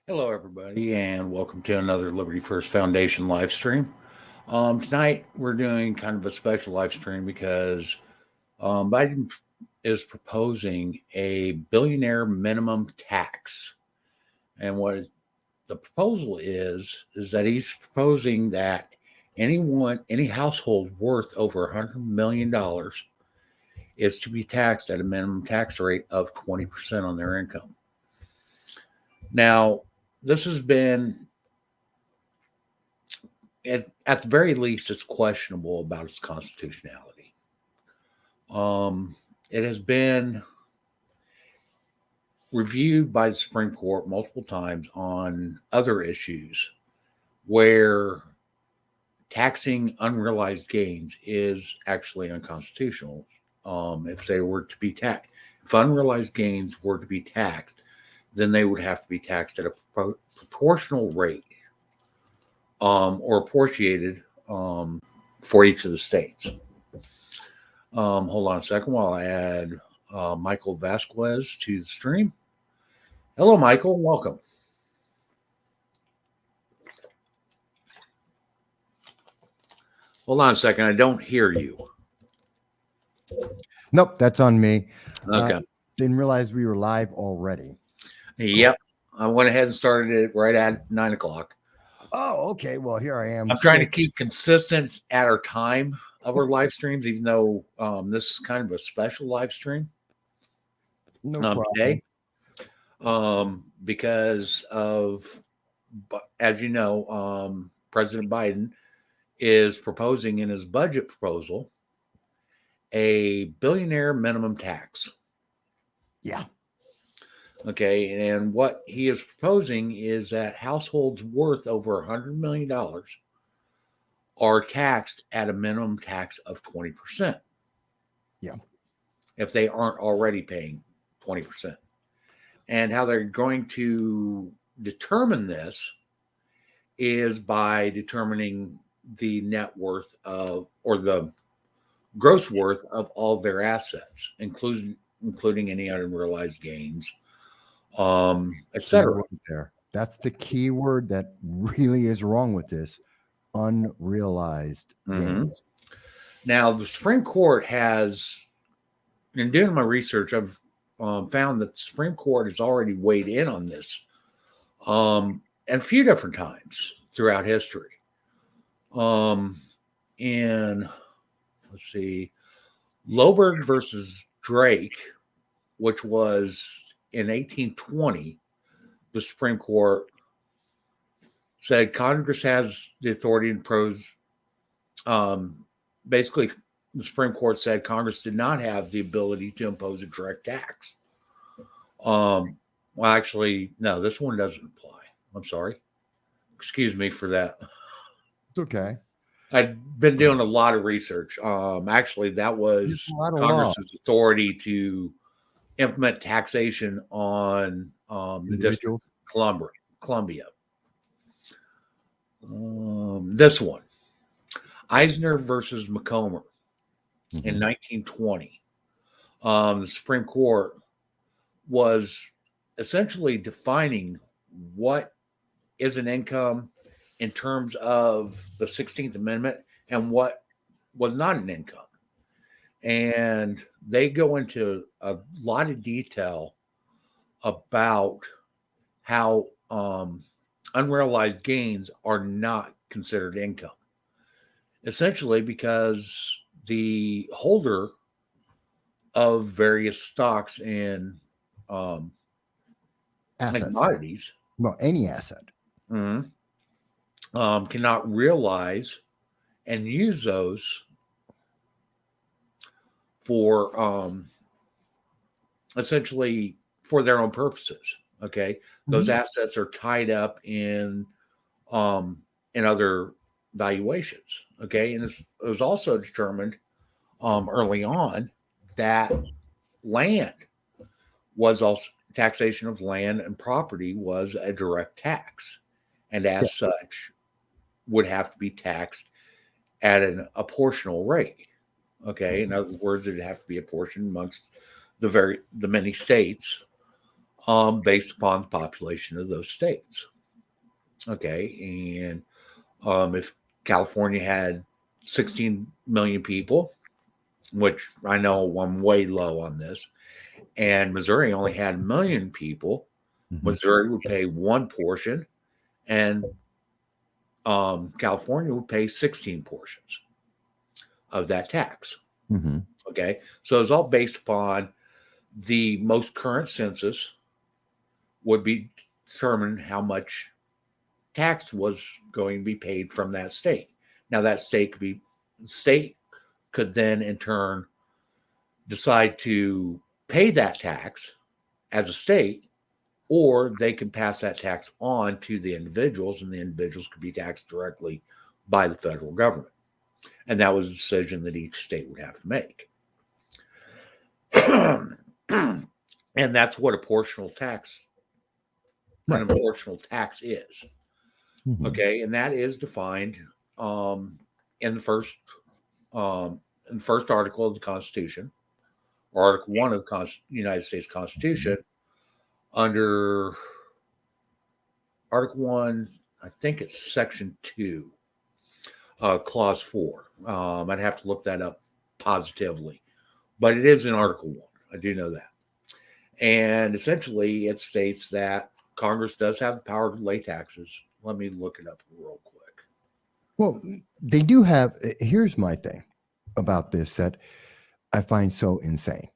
Hello, everybody, and welcome to another Liberty First Foundation live stream. Tonight, we're doing kind of a special live stream because Biden is proposing a billionaire minimum tax. And what the proposal is that he's proposing that any household worth over $100 million is to be taxed at a minimum tax rate of 20% on their income. Now, this has been at the very least, it's questionable about its constitutionality. It has been reviewed by the Supreme Court multiple times on other issues where taxing unrealized gains is actually unconstitutional. If they were to be taxed, if unrealized gains were to be taxed, then they would have to be taxed at a proportional rate or apportionated for each of the states. Hold on a second while I add Michael Vasquez to the stream. Hello, Michael. Welcome. Hold on a second. I don't hear you. Nope, that's on me. Okay. Didn't realize we were live already. Yep. I went ahead and started it right at 9 o'clock. Oh, okay. Well, here I am. I'm trying to keep consistent at our time of our live streams, even though this is kind of a special live stream today. Because of, as you know, President Biden is proposing in his budget proposal a billionaire minimum tax. Yeah. Okay. And what he is proposing is that households worth over $100 million are taxed at a minimum tax of 20%. Yeah. If they aren't already paying 20%. And how they're going to determine this is by determining the net worth of, or the gross worth of all their assets, including any unrealized gains, etc. There. That's the key word that really is wrong with this: unrealized gains. Now, the Supreme Court has, in doing my research, I've found that the Supreme Court has already weighed in on this at a few different times throughout history. In, let's see, Loberg versus Drake, which was in 1820, the Supreme Court said Congress has the authority to impose. Basically, the Supreme Court said Congress did not have the ability to impose a direct tax. Well, actually, no, this one doesn't apply. I'm sorry. Excuse me for that. It's okay. I've been doing a lot of research. Actually, that was Congress's authority to implement taxation on the District of Columbia. This one, Eisner versus Mccomber in 1920. The Supreme Court was essentially defining what is an income in terms of the 16th Amendment and what was not an income. And they go into a lot of detail about how unrealized gains are not considered income. Essentially because the holder of various stocks and commodities, well, any asset, cannot realize and use those for essentially for their own purposes. Okay, those assets are tied up in other valuations. Okay, and it was also determined early on that land was also taxation of land and property was a direct tax, and as such would have to be taxed at a proportional rate. Okay, in other words, it'd have to be apportioned amongst the many states based upon the population of those states. Okay, and if California had 16 million people, which I know I'm way low on this, and Missouri only had 1 million people, Mhm. Missouri would pay one portion, and California would pay 16 portions of that tax. Mhm. Okay, so it's all based upon the most current census would be determine how much tax was going to be paid from that state. Now that state could then in turn decide to pay that tax as a state, or they can pass that tax on to the individuals, and the individuals could be taxed directly by the federal government. And that was a decision that each state would have to make. And that's what a portional tax, an Right. apportional tax is. Mhm. Okay, and that is defined in the first article of the Constitution, or Article One of the United States Mhm. Constitution, under Article One. I think it's Section Two, Clause Four. I'd have to look that up positively, but it is in Article One. I do know that, and essentially it states that Congress does have the power to lay taxes. Let me look it up real quick. Well, they do have. Here's my thing about this that I find so insane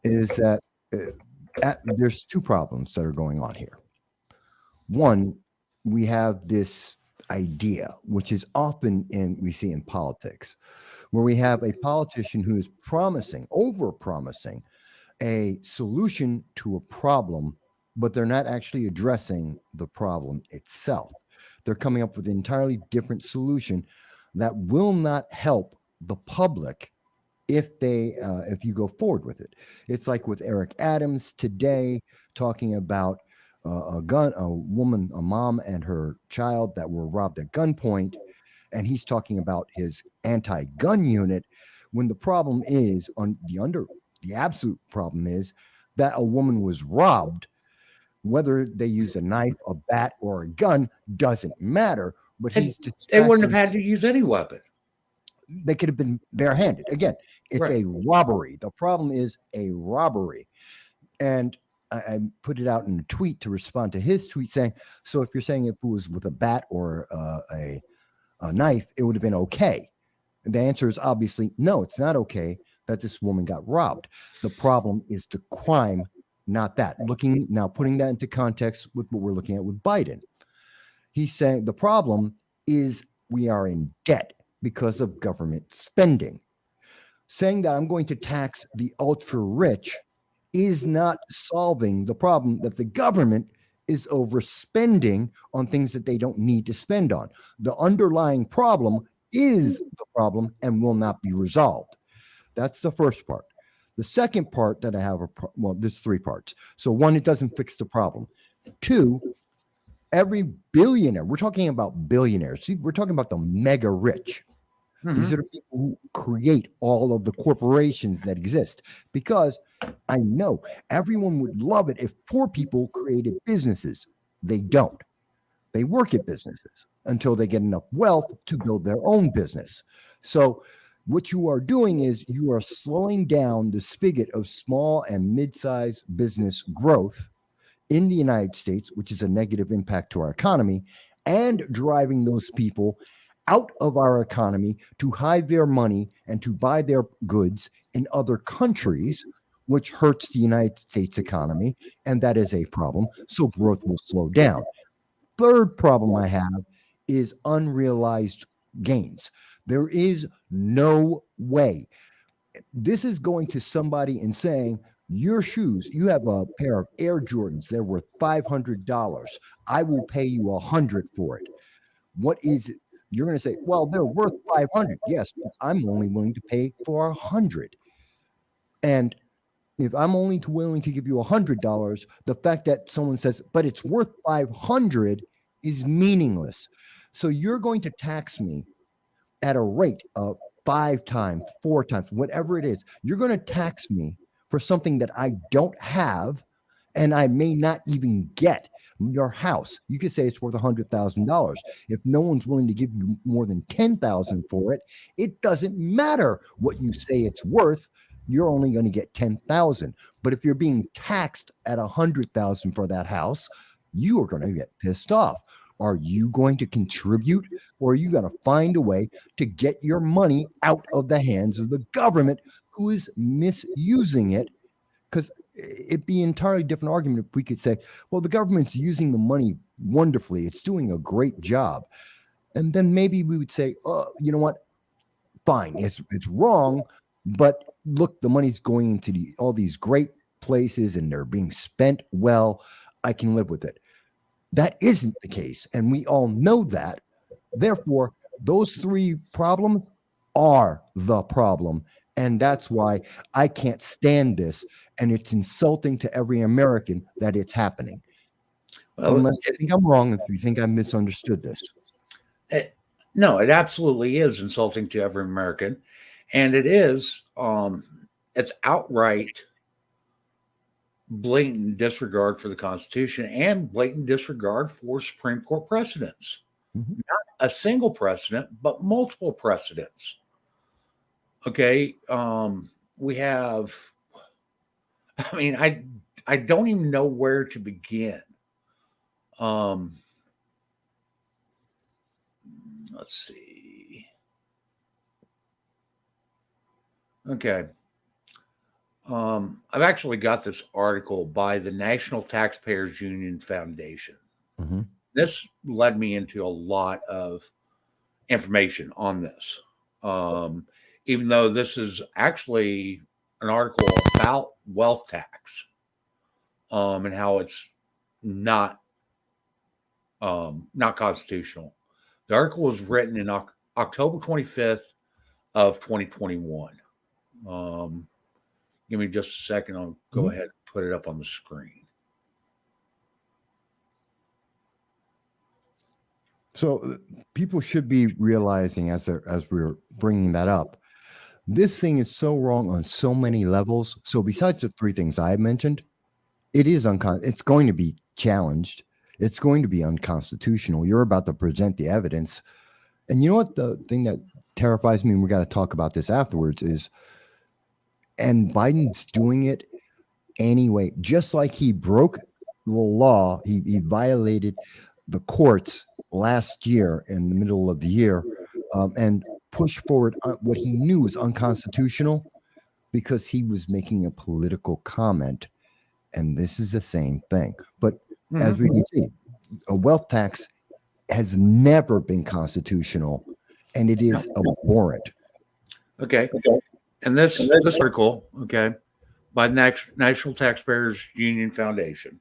is that uh, there's two problems that are going on here. One, we have this idea, which is often we see in politics, where we have a politician who is promising, over promising a solution to a problem, but they're not actually addressing the problem itself. They're coming up with an entirely different solution that will not help the public if you go forward with it. It's like with Eric Adams today talking about a woman, a mom and her child that were robbed at gunpoint, and he's talking about his anti-gun unit when the problem is the absolute problem is that a woman was robbed. Whether they used a knife, a bat, or a gun doesn't matter, but And he's they wouldn't distracting. have had to use any weapon. They could have been barehanded. Again, it's Right. a robbery. The problem is a robbery. And I put it out in a tweet to respond to his tweet saying, so if you're saying if it was with a bat or a knife, it would have been okay. And the answer is obviously no, it's not okay that this woman got robbed. The problem is the crime, not that. Looking now, putting that into context with what we're looking at with Biden. He's saying the problem is we are in debt because of government spending. Saying that I'm going to tax the ultra rich is not solving the problem that the government is overspending on things that they don't need to spend on. The underlying problem is the problem and will not be resolved. That's the first part. The second part that I have well, there's three parts. So one, it doesn't fix the problem. Two, every billionaire, we're talking about billionaires. See, we're talking about the mega rich. These Mm-hmm. are the people who create all of the corporations that exist. Because I know everyone would love it if poor people created businesses. They don't. They work at businesses until they get enough wealth to build their own business. So, what you are doing is you are slowing down the spigot of small and mid sized business growth in the United States, which is a negative impact to our economy, and driving those people out of our economy to hide their money and to buy their goods in other countries, which hurts the United States economy. And that is a problem. So growth will slow down. Third problem I have is unrealized gains. There is no way this is going to somebody and saying, your shoes, you have a pair of Air Jordans, they're worth $500. I will pay you 100 for it. What is it? You're going to say, well, they're worth 500. Yes, but I'm only willing to pay for 100. And if I'm only willing to give you $100, the fact that someone says, but it's worth 500 is meaningless. So you're going to tax me at a rate of 5 times, 4 times, whatever it is. You're going to tax me for something that I don't have and I may not even get your house. You could say it's worth $100,000. If no one's willing to give you more than 10,000 for it, it doesn't matter what you say it's worth. You're only going to get 10,000. But if you're being taxed at 100,000 for that house, you are going to get pissed off. Are you going to contribute, or are you going to find a way to get your money out of the hands of the government who is misusing it? Because it'd be an entirely different argument if we could say, well, the government's using the money wonderfully. It's doing a great job. And then maybe we would say, oh, you know what? Fine. It's wrong. But look, the money's going into all these great places and they're being spent well. I can live with it. That isn't the case. And we all know that. Therefore, those three problems are the problem. And that's why I can't stand this. And it's insulting to every American that it's happening. Well, unless you think I'm wrong, if you think I misunderstood this. No, it absolutely is insulting to every American. And it is, it's outright blatant disregard for the Constitution and blatant disregard for Supreme Court precedents. Mhm. Not a single precedent, but multiple precedents. Okay. We have, I mean, I don't even know where to begin. Let's see. Okay. I've actually got this article by the National Taxpayers Union Foundation. Mm-hmm. This led me into a lot of information on this. Even though this is actually an article about wealth tax, and how it's not constitutional. The article was written in October 25th of 2021. Give me just a second. I'll go ahead and put it up on the screen. So people should be realizing as we're bringing that up, this thing is so wrong on so many levels. So besides the three things I mentioned, it is it's going to be challenged. It's going to be unconstitutional. You're about to present the evidence. And you know what the thing that terrifies me, and we got to talk about this afterwards, is, and Biden's doing it anyway, just like he broke the law. He violated the courts last year in the middle of the year, and pushed forward what he knew was unconstitutional because he was making a political comment. And this is the same thing. But as we can see, a wealth tax has never been constitutional, and it is abhorrent. Okay. And this article, okay, by the National Taxpayers Union Foundation,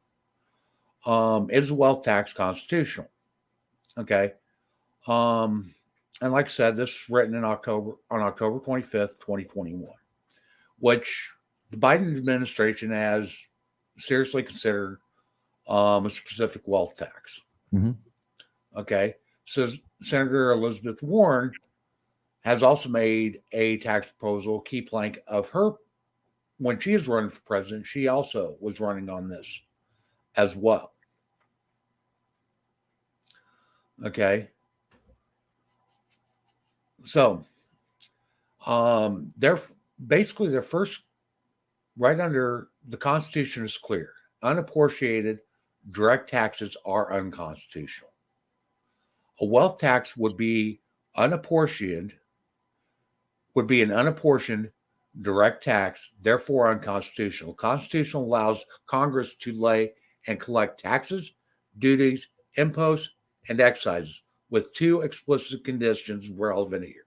is wealth tax constitutional? Okay. And like I said, this was written on October 25th, 2021, which the Biden administration has seriously considered a specific wealth tax. Mm-hmm. Okay. So Senator Elizabeth Warren has also made a tax proposal, key plank of her, when she is running for president, she also was running on this as well. Okay. So, they're basically their first, right under the Constitution is clear. Unapportioned direct taxes are unconstitutional. A wealth tax would be an unapportioned direct tax, therefore unconstitutional. Constitutional allows Congress to lay and collect taxes, duties, imposts, and excises with two explicit conditions relevant here.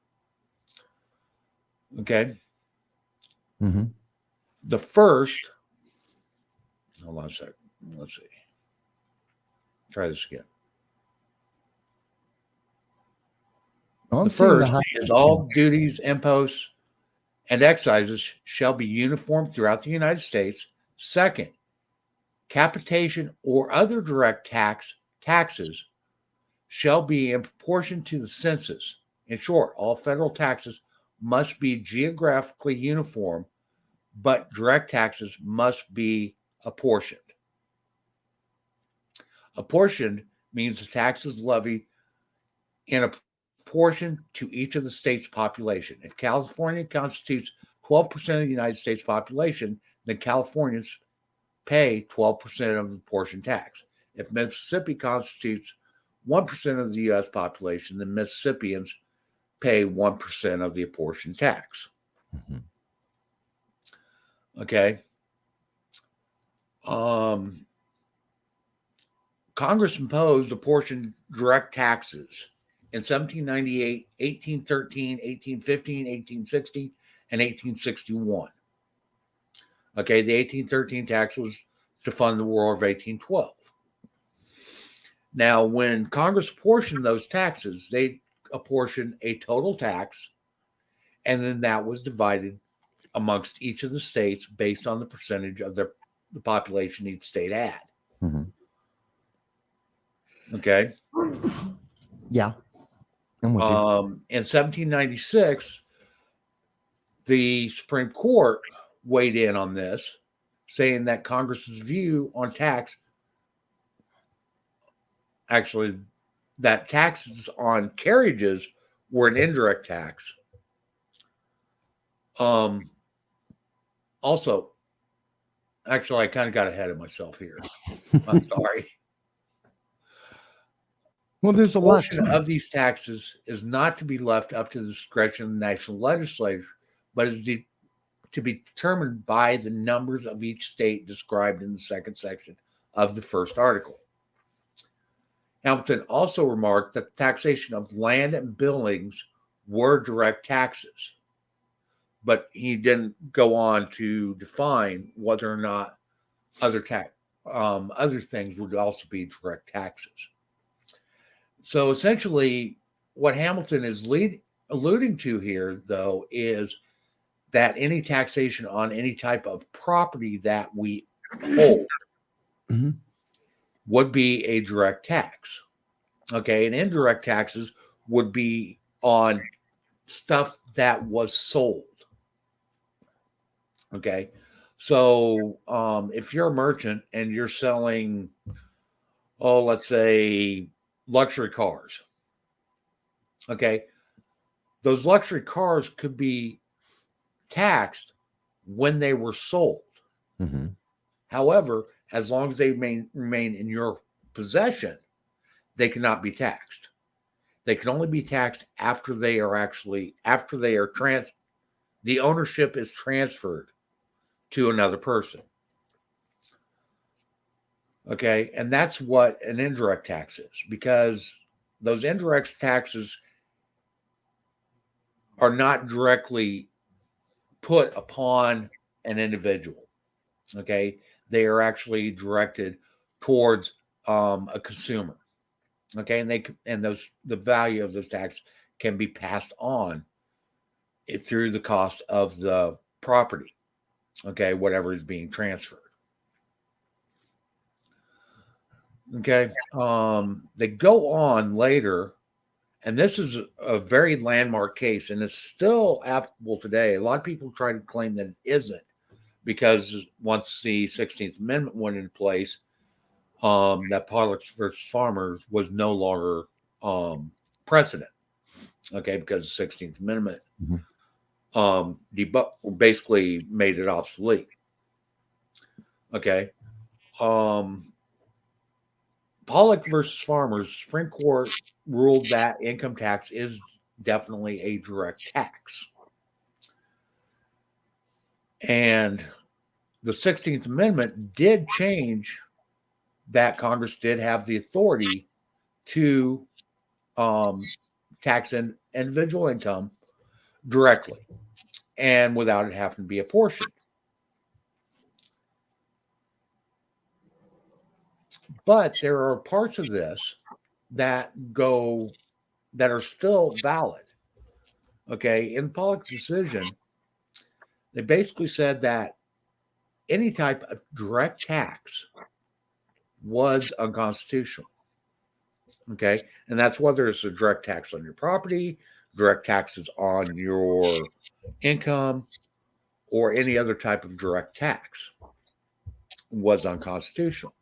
Okay. Mm-hmm. The first, hold on a second. Let's see. Try this again. The first is all duties, imposts, and excises shall be uniform throughout the United States. Second, capitation or other direct taxes shall be in proportion to the census. In short, all federal taxes must be geographically uniform, but direct taxes must be apportioned. Apportioned means the tax is levied in a proportion to each of the state's population. If California constitutes 12% of the United States population, then Californians pay 12% of the apportioned tax. If Mississippi constitutes 1% of the U.S. population, then Mississippians pay 1% of the apportioned tax. Mhm. Okay. Congress imposed apportioned direct taxes in 1798, 1813, 1815, 1860, and 1861. Okay, the 1813 tax was to fund the War of 1812. Now, when Congress apportioned those taxes, they apportioned a total tax, and then that was divided amongst each of the states based on the percentage of the population each state had. Mhm. Okay. Yeah. I'm with you. In 1796, the Supreme Court weighed in on this, saying that Congress's view on tax, actually, that taxes on carriages were an indirect tax. Also, actually, I kind of got ahead of myself here. I'm sorry. Well, there's a lot Portion of these taxes is not to be left up to the discretion of the national legislature, but is to be determined by the numbers of each state described in the second section of the first article. Hamilton also remarked that the taxation of land and buildings were direct taxes, but he didn't go on to define whether or not other things would also be direct taxes. So essentially, what Hamilton is alluding to here, though, is that any taxation on any type of property that we hold Mhm. would be a direct tax. Okay, and indirect taxes would be on stuff that was sold. Okay, so if you're a merchant and you're selling, let's say luxury cars, okay, those luxury cars could be taxed when they were sold. Mhm. However, as long as they remain in your possession, they cannot be taxed. They can only be taxed after the ownership is transferred to another person. Okay, and that's what an indirect tax is, because those indirect taxes are not directly put upon an individual. Okay, they are actually directed towards a consumer. Okay, and the value of those taxes can be passed on through the cost of the property. Okay, whatever is being transferred. Okay, they go on later, and this is a very landmark case, and it's still applicable today. A lot of people try to claim that it isn't, because once the 16th Amendment went into place, that Pilots versus Farmers was no longer precedent. Okay, because the 16th Amendment basically made it obsolete. Okay. Pollock versus Farmers, Supreme Court ruled that income tax is definitely a direct tax. And the 16th Amendment did change that Congress did have the authority to tax individual income directly and without it having to be apportioned. But there are parts of this that are still valid. Okay, in Pollock's decision, they basically said that any type of direct tax was unconstitutional. Okay, and that's whether it's a direct tax on your property, direct taxes on your income, or any other type of direct tax was unconstitutional.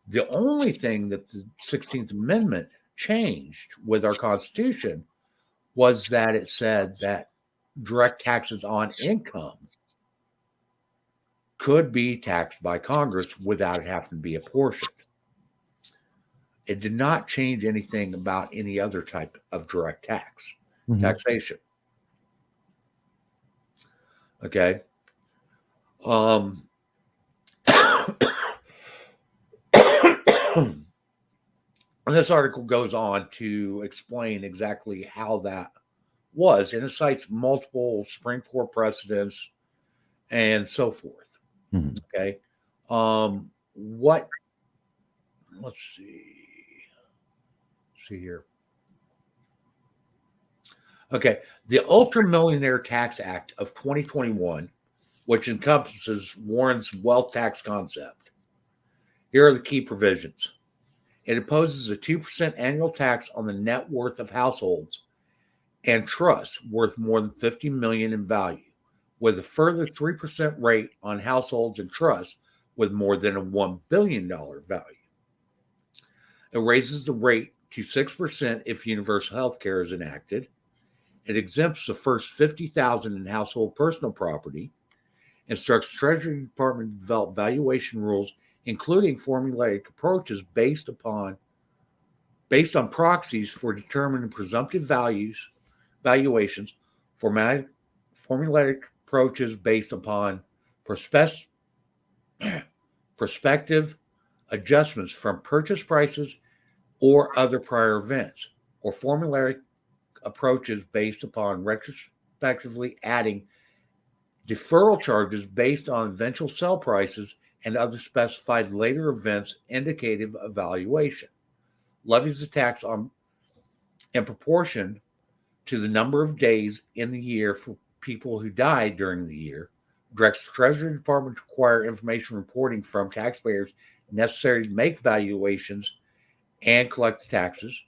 The only thing that the 16th Amendment changed with our Constitution was that it said that direct taxes on income could be taxed by Congress without it having to be apportioned. It did not change anything about any other type of direct taxation. Okay. And this article goes on to explain exactly how that was, and it cites multiple Supreme Court precedents and so forth. Okay. Let's see here. Okay. The Ultra Millionaire Tax Act of 2021, which encompasses Warren's wealth tax concept. Here are the key provisions. It imposes a 2% annual tax on the net worth of households and trusts worth more than $50 million in value, with a further 3% rate on households and trusts with more than a $1 billion value. It raises the rate to 6% if universal health care is enacted. It exempts the first $50,000 in household personal property, instructs Treasury Department to develop valuation rules, including formulaic approaches based on proxies for determining presumptive valuations, formulaic approaches based upon prospective adjustments from purchase prices or other prior events, or formulaic approaches based upon retrospectively adding deferral charges based on eventual sell prices and other specified later events indicative of valuation. Levies a tax in proportion to the number of days in the year for people who died during the year. Directs the Treasury Department to require information reporting from taxpayers necessary to make valuations and collect the taxes.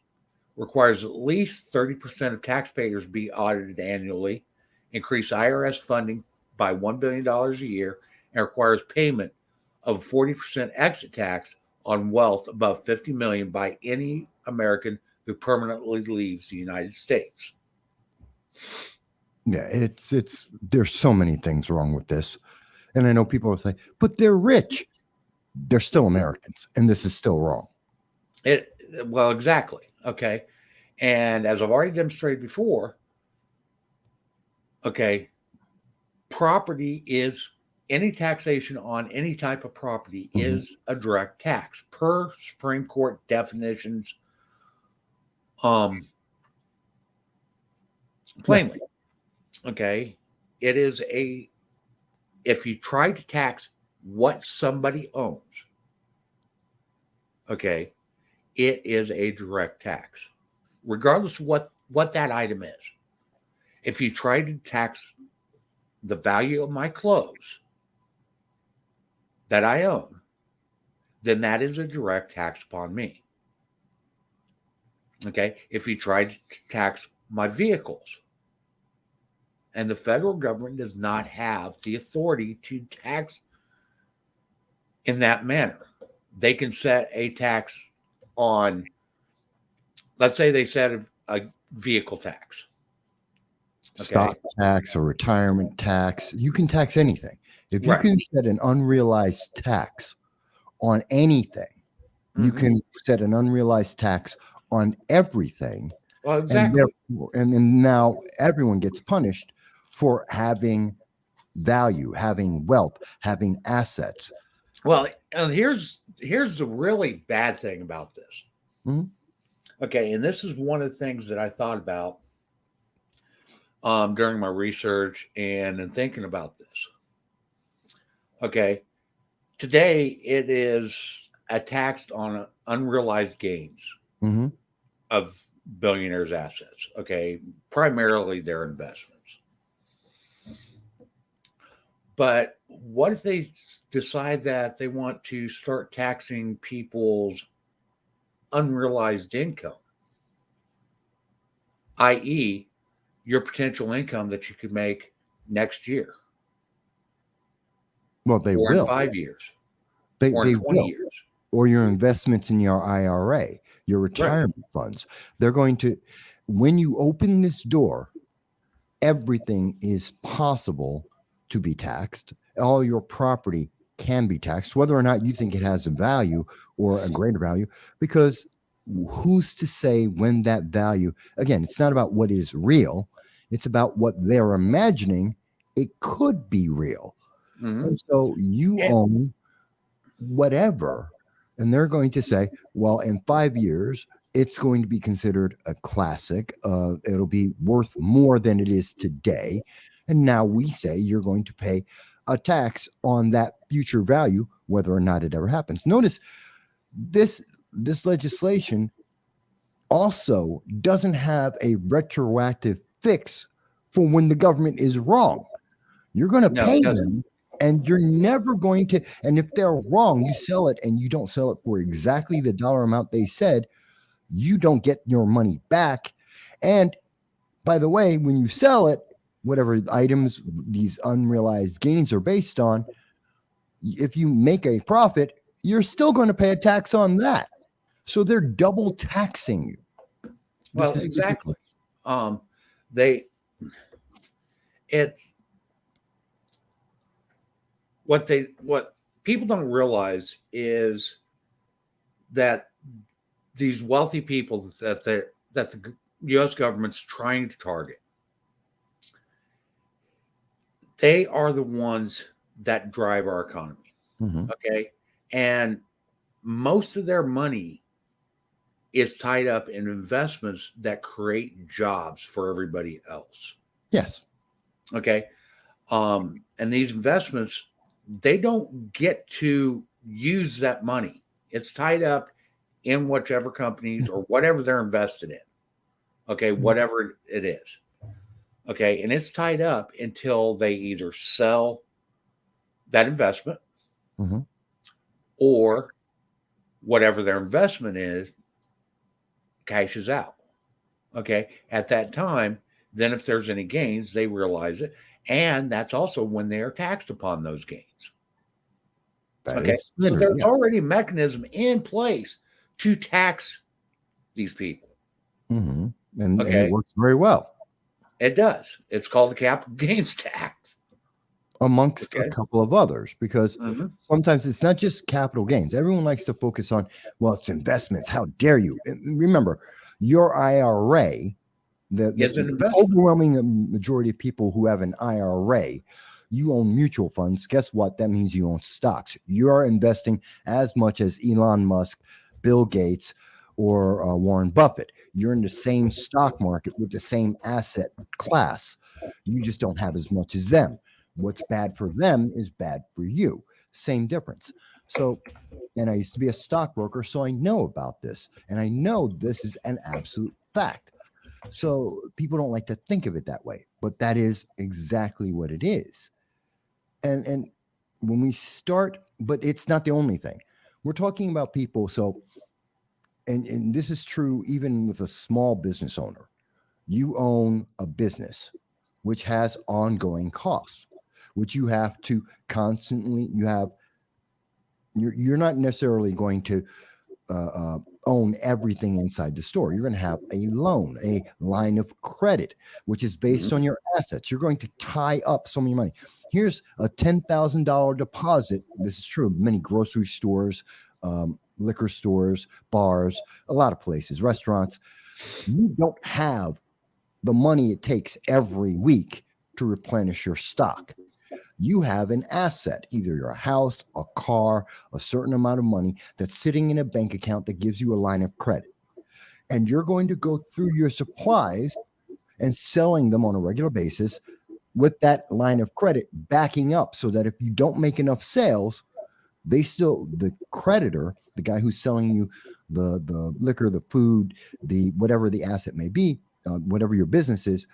Requires at least 30% of taxpayers be audited annually. Increase IRS funding by $1 billion a year, and requires payment of 40% exit tax on wealth above $50 million by any American who permanently leaves the United States. Yeah, it's there's so many things wrong with this. And I know people will say, but they're rich. They're still Americans, and this is still wrong. Well, exactly. Okay. And as I've already demonstrated before, okay, property is any taxation on any type of property is a direct tax per Supreme Court definitions. Plainly, okay, it is if you try to tax what somebody owns, okay, it is a direct tax, regardless of what that item is. If you try to tax the value of my clothes that I own, then that is a direct tax upon me. Okay. If you try to tax my vehicles, and the federal government does not have the authority to tax in that manner. They can set a tax on, let's say they set a vehicle tax. Okay. Stock tax or retirement tax. You can tax anything. If you can set an unrealized tax on anything, you can set an unrealized tax on everything. Well, exactly. And then now everyone gets punished for having value, having wealth, having assets. Well, and here's the really bad thing about this. Okay, and this is one of the things that I thought about during my research and in thinking about this. Okay, today it is taxed on unrealized gains of billionaires' assets. Okay, primarily their investments. But what if they decide that they want to start taxing people's unrealized income, i.e., your potential income that you could make next year? Well, they or will. In 5 years. They or in 20 will. years. or your investments in your IRA, your retirement funds. They're going to, when you open this door, everything is possible to be taxed. All your property can be taxed, whether or not you think it has a value or a greater value, because who's to say when that value, again, it's not about what is real, it's about what they're imagining it could be real. Mhm. And so you And- own whatever, and they're going to say, well, in 5 years, it's going to be considered a classic. It'll be worth more than it is today. And now we say you're going to pay a tax on that future value, whether or not it ever happens. Notice this legislation also doesn't have a retroactive fix for when the government is wrong. You're going to No, pay it doesn't. them, and you're never going to. And if they're wrong, you sell it and you don't sell it for exactly the dollar amount they said, you don't get your money back. And by the way, when you sell it, whatever items these unrealized gains are based on, if you make a profit, you're still going to pay a tax on that. So they're double taxing you. Well, exactly. They, it's what people don't realize is that these wealthy people that the U.S. government's trying to target, they are the ones that drive our economy. Mm-hmm. Okay, and most of their money is tied up in investments that create jobs for everybody else. Yes. Okay. And these investments, they don't get to use that money. It's tied up in whichever companies or whatever they're invested in. Okay. Whatever it is. Okay. And it's tied up until they either sell that investment Mm-hmm. or whatever their investment is cashes out. Okay. At that time, then if there's any gains, they realize it. And that's also when they are taxed upon those gains. That Okay. is So standard, there's yeah. already a mechanism in place to tax these people. Mm-hmm. And it Okay. works very well. It does. It's called the capital gains tax. Amongst a Okay. couple of others, because Mhm. sometimes it's not just capital gains. Everyone likes to focus on, well, it's investments. How dare you? And remember, your IRA, It's an the investment. overwhelming majority of people who have an IRA, you own mutual funds. Guess what? That means you own stocks. You are investing as much as Elon Musk, Bill Gates, or Warren Buffett. You're in the same stock market with the same asset class. You just don't have as much as them. What's bad for them is bad for you. Same difference. So, and I used to be a stockbroker, so I know about this. And I know this is an absolute fact. So people don't like to think of it that way, but that is exactly what it is. And when we start, but it's not the only thing. We're talking about people. So, and this is true even with a small business owner. You own a business which has ongoing costs, which you have to constantly, you're not necessarily going to own everything inside the store. You're going to have a loan, a line of credit, which is based Mhm. on your assets. You're going to tie up some of your money. Here's a $10,000 deposit. This is true of many grocery stores, liquor stores, bars, a lot of places, restaurants. You don't have the money it takes every week to replenish your stock. You have an asset, either your house, a car, a certain amount of money that's sitting in a bank account that gives you a line of credit. And you're going to go through your supplies and selling them on a regular basis with that line of credit backing up, so that if you don't make enough sales, the creditor, the guy who's selling you the liquor, the food, the whatever the asset may be, whatever your business is,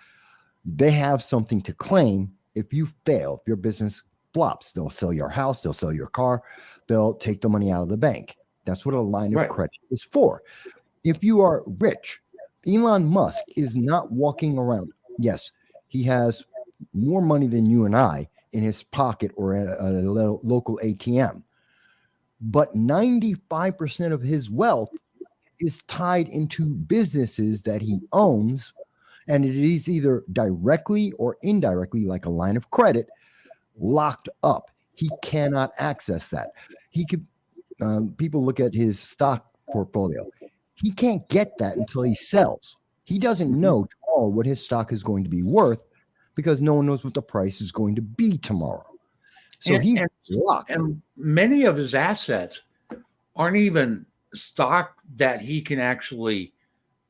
they have something to claim. If you fail, if your business flops, they'll sell your house, they'll sell your car, they'll take the money out of the bank. That's what a line of credit is for. If you are rich, Elon Musk is not walking around. Yes, he has more money than you and I in his pocket or at a local ATM. but 95% of his wealth is tied into businesses that he owns, and it is either directly or indirectly, like a line of credit, locked up. He cannot access that. He could. People look at his stock portfolio. He can't get that until he sells. He doesn't know tomorrow what his stock is going to be worth because no one knows what the price is going to be tomorrow. So he's locked. And many of his assets aren't even stock that he can actually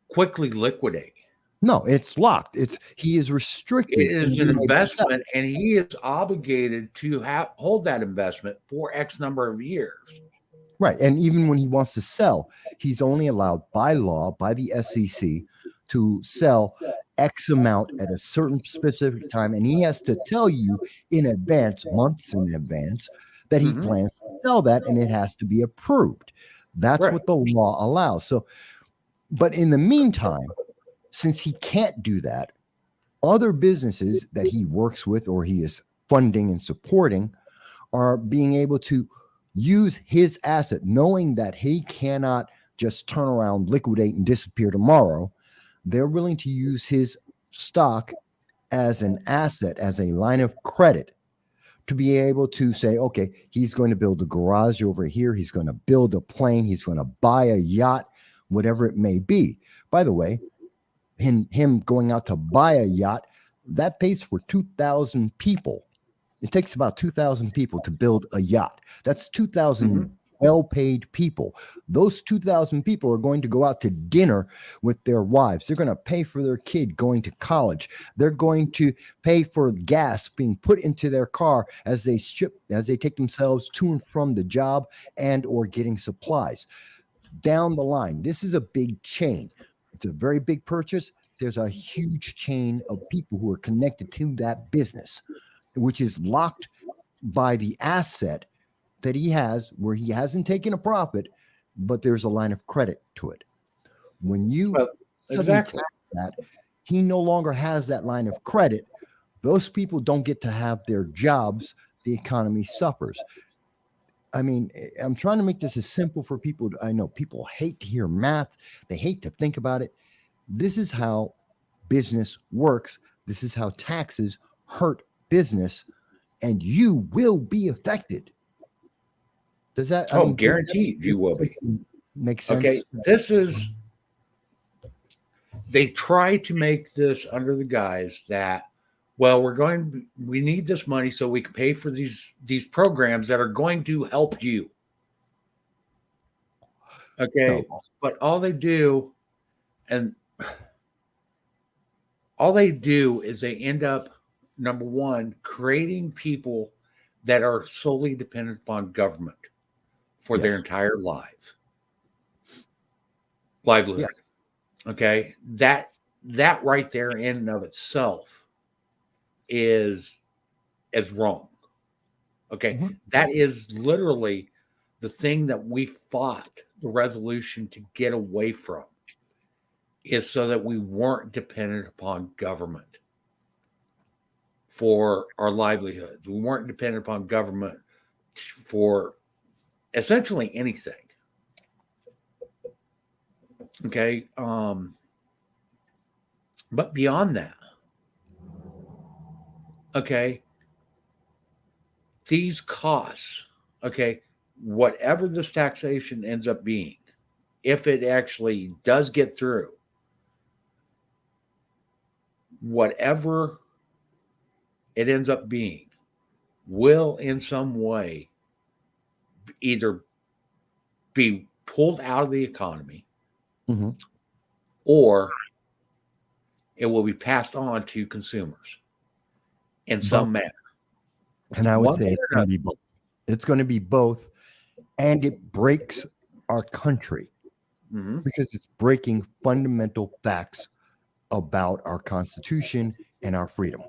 quickly liquidate. No, it's locked. He is restricted. It is an investment, and he is obligated to hold that investment for X number of years. Right. And even when he wants to sell, he's only allowed by law, by the SEC, to sell X amount at a certain specific time. And he has to tell you in advance, months in advance, that he plans to sell that, and it has to be approved. That's what the law allows. So, but in the meantime, since he can't do that, other businesses that he works with or he is funding and supporting are being able to use his asset, knowing that he cannot just turn around, liquidate, and disappear tomorrow. They're willing to use his stock as an asset, as a line of credit, to be able to say, okay, he's going to build a garage over here. He's going to build a plane. He's going to buy a yacht, whatever it may be. By the way, him going out to buy a yacht, that pays for 2,000 people. It takes about 2,000 people to build a yacht. That's 2,000 well-paid people. Those 2,000 people are going to go out to dinner with their wives. They're going to pay for their kid going to college. They're going to pay for gas being put into their car as they take themselves to and from the job and or getting supplies. Down the line, this is a big chain. It's a very big purchase. There's a huge chain of people who are connected to that business, which is locked by the asset that he has, where he hasn't taken a profit, but there's a line of credit to it. When you tax that, he no longer has that line of credit. Those people don't get to have their jobs. The economy suffers. I mean, I'm trying to make this as simple for people. I know people hate to hear math. They hate to think about it. This is how business works. This is how taxes hurt business, and you will be affected. Does that? I mean, guaranteed you will be. Make sense? Okay, they try to make this under the guise that, well, we need this money so we can pay for these programs that are going to help you. Okay, but all they do is they end up, number one, creating people that are solely dependent upon government for their entire livelihood. Yes. Okay, that right there in and of itself is wrong. Okay, that is literally the thing that we fought the revolution to get away from, is so that we weren't dependent upon government for our livelihoods. We weren't dependent upon government for essentially anything. Okay. But beyond that, okay, these costs, okay, whatever this taxation ends up being, if it actually does get through, whatever it ends up being will in some way either be pulled out of the economy or it will be passed on to consumers in some manner. And I would say it's going to be both. It's going to be both, and it breaks our country because it's breaking fundamental facts about our Constitution and our freedom.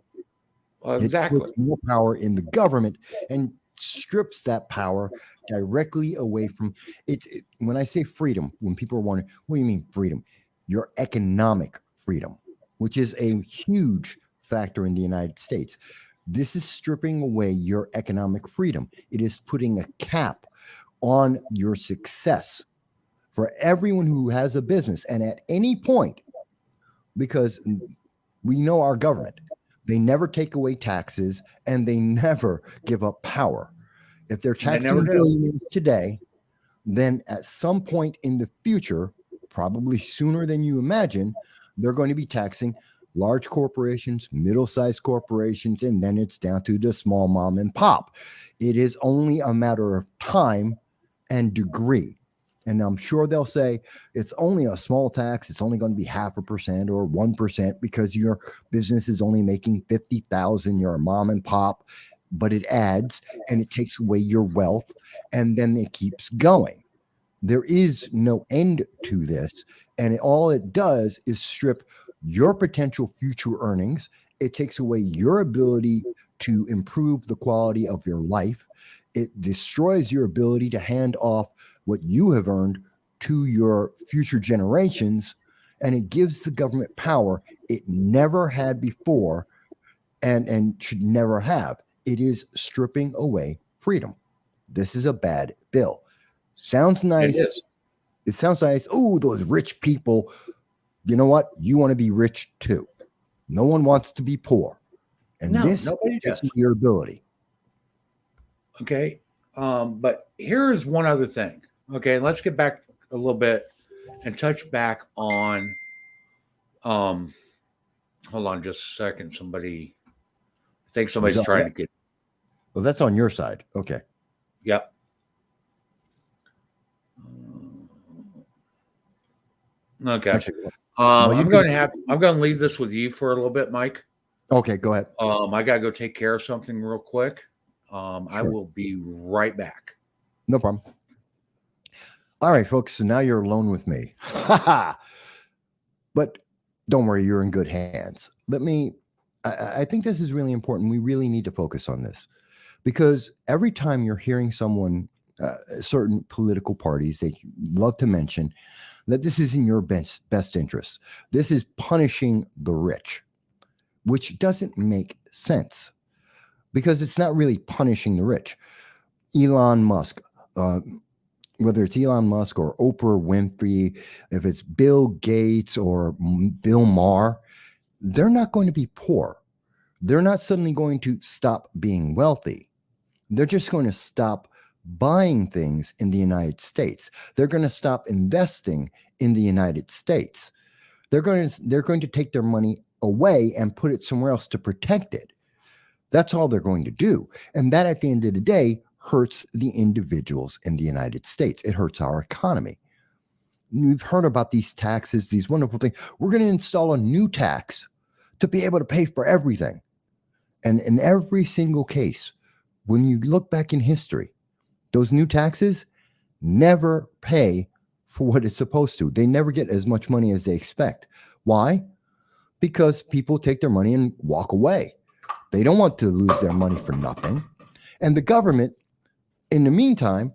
Exactly. It puts more power in the government and strips that power directly away from it. When I say freedom, when people are wondering, what do you mean freedom? Your economic freedom, which is a huge factor in the United States. This is stripping away your economic freedom. It is putting a cap on your success for everyone who has a business. And at any point, because we know our government, they never take away taxes and they never give up power. If they're They never taxing do. billionaires today, then at some point in the future, probably sooner than you imagine, they're going to be taxing large corporations, middle-sized corporations, and then it's down to the small mom and pop. It is only a matter of time and degree. And I'm sure they'll say it's only a small tax. It's only going to be 0.5% or 1% because your business is only making 50,000. You're a mom and pop, but it adds and it takes away your wealth, and then it keeps going. There is no end to this, and all it does is strip your potential future earnings. It takes away your ability to improve the quality of your life. It destroys your ability to hand off what you have earned to your future generations, and it gives the government power it never had before and should never have. It is stripping away freedom. This is a bad bill. Sounds nice. It sounds nice. Oh, those rich people. You know what? You want to be rich too. No one wants to be poor. And No, this nobody takes does. your ability. Okay. But here is one other thing. Okay, let's get back a little bit and touch back on hold on just a second. I think somebody's trying to get Well, that's on your side. Okay. yep. Okay. Actually, I'm going to leave this with you for a little bit, Mike. okay, go ahead. I gotta go take care of something real quick. I Sure. will be right back. No problem. All right, folks. So now you're alone with me. But don't worry, you're in good hands. I think this is really important. We really need to focus on this because every time you're hearing someone, certain political parties, they love to mention that this is in your best interest. This is punishing the rich, which doesn't make sense because it's not really punishing the rich. Elon Musk, whether it's Elon Musk or Oprah Winfrey, if it's Bill Gates or Bill Maher, they're not going to be poor. They're not suddenly going to stop being wealthy. They're just going to stop buying things in the United States. They're going to stop investing in the United States. They're going to take their money away and put it somewhere else to protect it. That's all they're going to do. And that at the end of the day hurts the individuals in the United States. It hurts our economy. We've heard about these taxes, these wonderful things. We're going to install a new tax to be able to pay for everything. And in every single case, when you look back in history, those new taxes never pay for what it's supposed to. They never get as much money as they expect. Why? Because people take their money and walk away. They don't want to lose their money for nothing. And the government, in the meantime,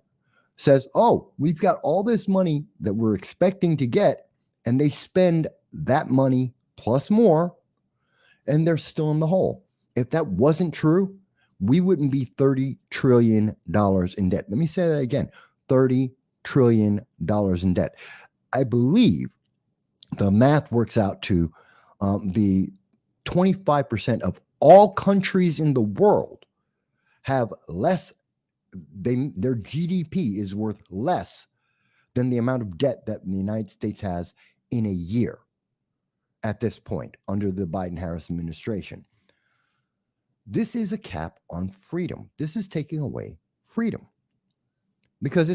says, oh, we've got all this money that we're expecting to get, and they spend that money plus more, and they're still in the hole. If that wasn't true, we wouldn't be $30 trillion in debt. Let me say that again, $30 trillion in debt. I believe the math works out to the 25% of all countries in the world have less, their GDP is worth less than the amount of debt that the United States has in a year at this point under the Biden-Harris administration. This is a cap on freedom. This is taking away freedom because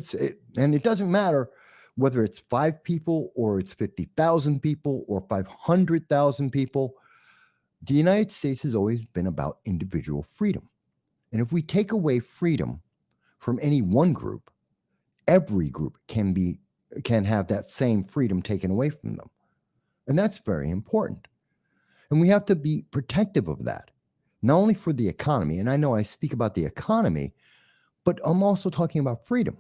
and it doesn't matter whether it's 5 people or it's 50,000 people or 500,000 people. The United States has always been about individual freedom. And if we take away freedom from any one group, every group can have that same freedom taken away from them. And that's very important. And we have to be protective of that, not only for the economy. And I know I speak about the economy, but I'm also talking about freedom.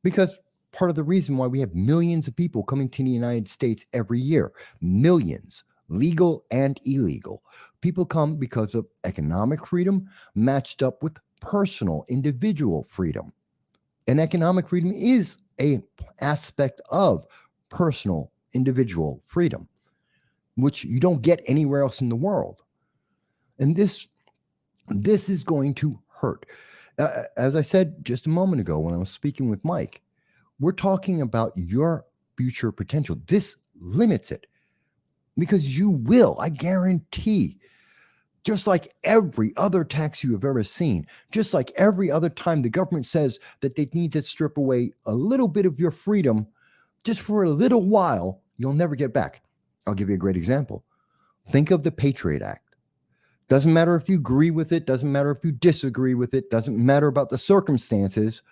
Because part of the reason why we have millions of people coming to the United States every year, millions, legal and illegal, people come because of economic freedom matched up with personal, individual freedom. And economic freedom is an aspect of personal, individual freedom, which you don't get anywhere else in the world. And this is going to hurt. As I said just a moment ago when I was speaking with Mike, we're talking about your future potential. This limits it because you will, I guarantee, just like every other tax you have ever seen, just like every other time the government says that they need to strip away a little bit of your freedom just for a little while, you'll never get back. I'll give you a great example. Think of the Patriot Act. Doesn't matter if you agree with it, doesn't matter if you disagree with it, doesn't matter about the circumstances.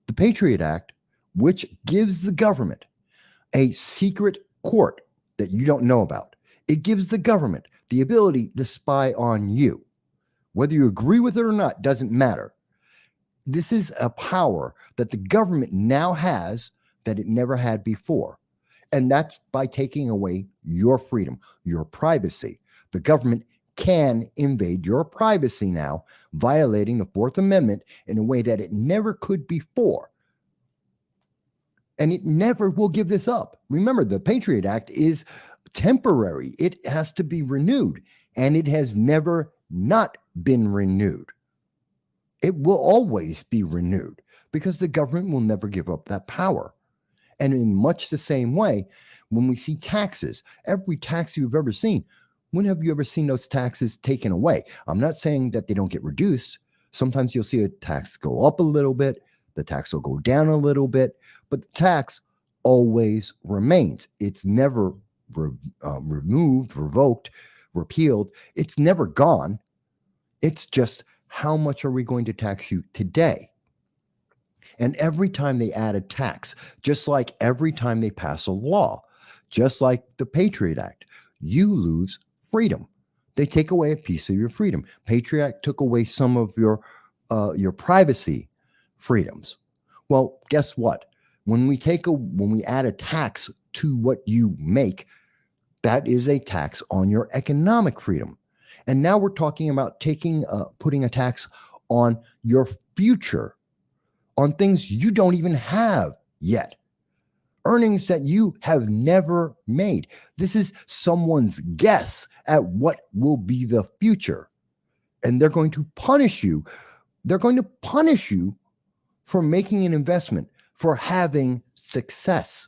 The Patriot Act, which gives the government a secret court that you don't know about, it gives the government the ability to spy on you. Whether you agree with it or not doesn't matter. This is a power that the government now has that it never had before. And that's by taking away your freedom, your privacy. The government can invade your privacy now, violating the Fourth Amendment in a way that it never could before. And it never will give this up. Remember, the Patriot Act is temporary. It has to be renewed, and it has never not been renewed. It will always be renewed because the government will never give up that power. And in much the same way, when we see taxes, every tax you've ever seen, when have you ever seen those taxes taken away? I'm not saying that they don't get reduced. Sometimes you'll see a tax go up a little bit, the tax will go down a little bit, but the tax always remains. It's never removed, revoked, repealed. It's never gone. It's just, how much are we going to tax you today? And every time they add a tax, just like every time they pass a law, just like the Patriot Act, you lose freedom. They take away a piece of your freedom. Patriot Act took away some of your privacy freedoms. Well, guess what? When we add a tax to what you make, that is a tax on your economic freedom. And now we're talking about putting a tax on your future, on things you don't even have yet, earnings that you have never made. This is someone's guess at what will be the future. And they're going to punish you. They're going to punish you for making an investment, for having success.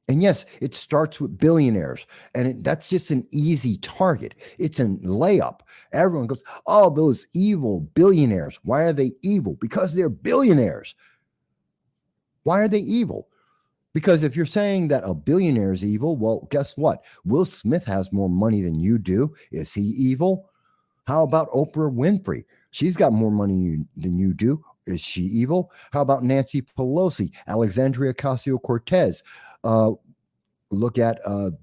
And yes, it starts with billionaires, and that's just an easy target. It's a layup. Everyone goes, oh, those evil billionaires. Why are they evil? Because they're billionaires. Why are they evil? Because if you're saying that a billionaire is evil, well, guess what? Will Smith has more money than you do. Is he evil? How about Oprah Winfrey? She's got more money than you do. Is she evil? How about Nancy Pelosi, Alexandria Ocasio-Cortez? Look at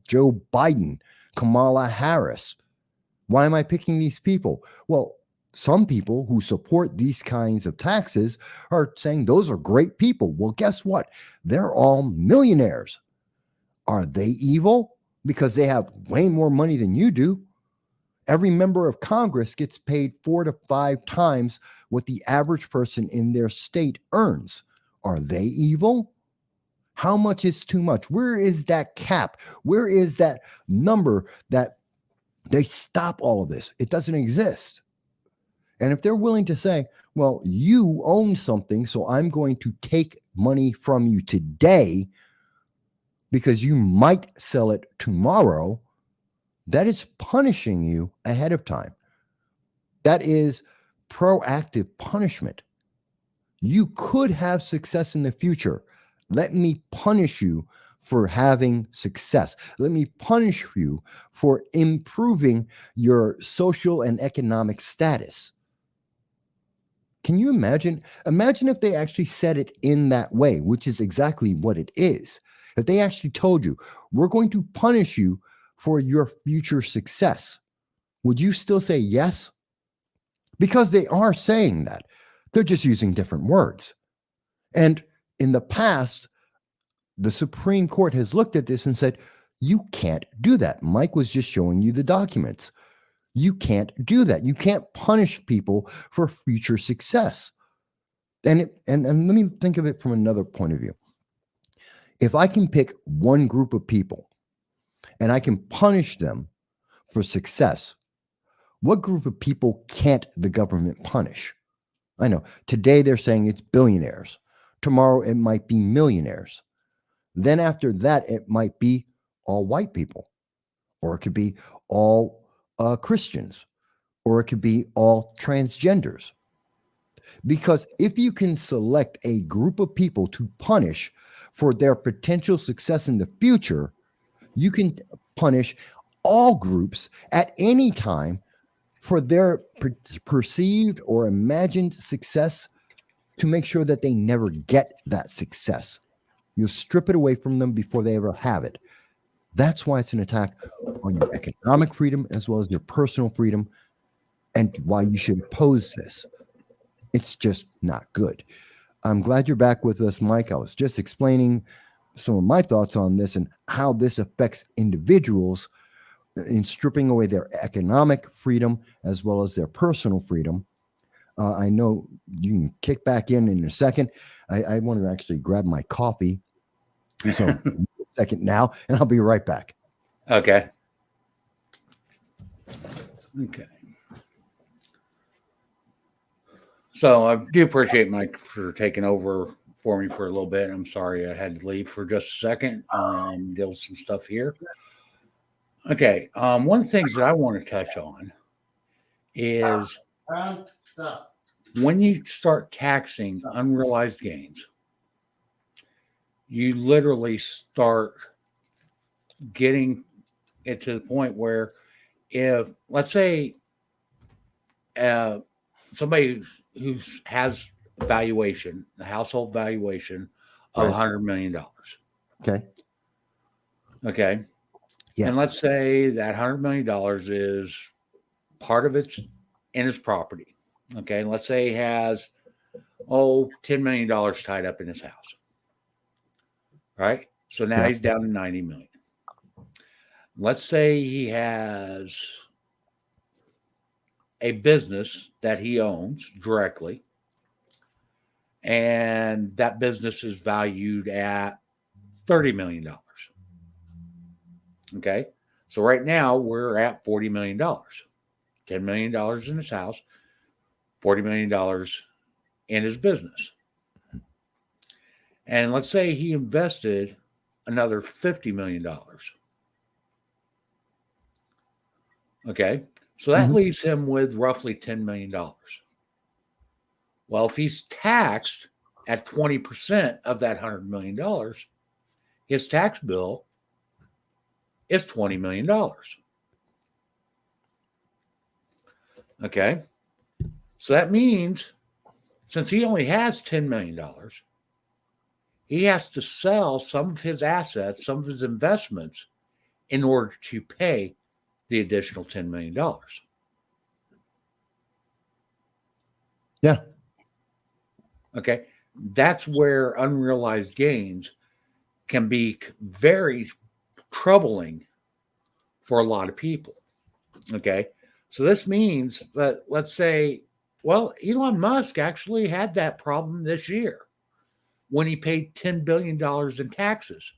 Joe Biden, Kamala Harris. Why am I picking these people? Well, some people who support these kinds of taxes are saying those are great people. Well, guess what? They're all millionaires. Are they evil because they have way more money than you do? Every member of Congress gets paid 4 to 5 times what the average person in their state earns. Are they evil? How much is too much? Where is that cap? Where is that number that they stop all of this? It doesn't exist. And if they're willing to say, well, you own something, so I'm going to take money from you today because you might sell it tomorrow, that is punishing you ahead of time. That is proactive punishment. You could have success in the future. Let me punish you for having success. Let me punish you for improving your social and economic status. Can you imagine? Imagine if they actually said it in that way, which is exactly what it is. If they actually told you, we're going to punish you for your future success. Would you still say yes? Because they are saying that. They're just using different words. And in the past, the Supreme Court has looked at this and said, you can't do that. Mike was just showing you the documents. You can't do that. You can't punish people for future success. And let me think of it from another point of view. If I can pick one group of people and I can punish them for success, what group of people can't the government punish? I know today they're saying it's billionaires. Tomorrow it might be millionaires. Then after that, it might be all white people, or it could be all Christians, or it could be all transgenders. Because if you can select a group of people to punish for their potential success in the future, you can punish all groups at any time for their perceived or imagined success to make sure that they never get that success. You'll strip it away from them before they ever have it. That's why it's an attack on your economic freedom as well as your personal freedom, and why you should oppose this. It's just not good. I'm glad you're back with us, Mike. I was just explaining some of my thoughts on this and how this affects individuals in stripping away their economic freedom as well as their personal freedom. I know you can kick back in a second. I want to actually grab my coffee. So a second now, and I'll be right back. Okay. So I do appreciate Mike for taking over for me for a little bit. I'm sorry I had to leave for just a second. Deal with some stuff here. Okay. One of the things that I want to touch on is when you start taxing unrealized gains, you literally start getting it to the point where, if let's say somebody who has a valuation, a household valuation of $100 million. Okay. Yeah. And let's say that $100 million is part of it's in his property. Okay. And let's say he has, $10 million tied up in his house. Right. So now he's down to 90 million. Let's say he has a business that he owns directly, and that business is valued at $30 million. Okay. So right now we're at $40 million, $10 million in his house, $40 million in his business. And let's say he invested another $50 million. Okay. So that leaves him with roughly $10 million. Well, if he's taxed at 20% of that $100 million, his tax bill is $20 million. Okay. So that means since he only has $10 million, he has to sell some of his assets, some of his investments in order to pay the additional $10 million. Yeah. Okay. That's where unrealized gains can be very troubling for a lot of people. Okay. So this means that, let's say, well, Elon Musk actually had that problem this year when he paid $10 billion in taxes.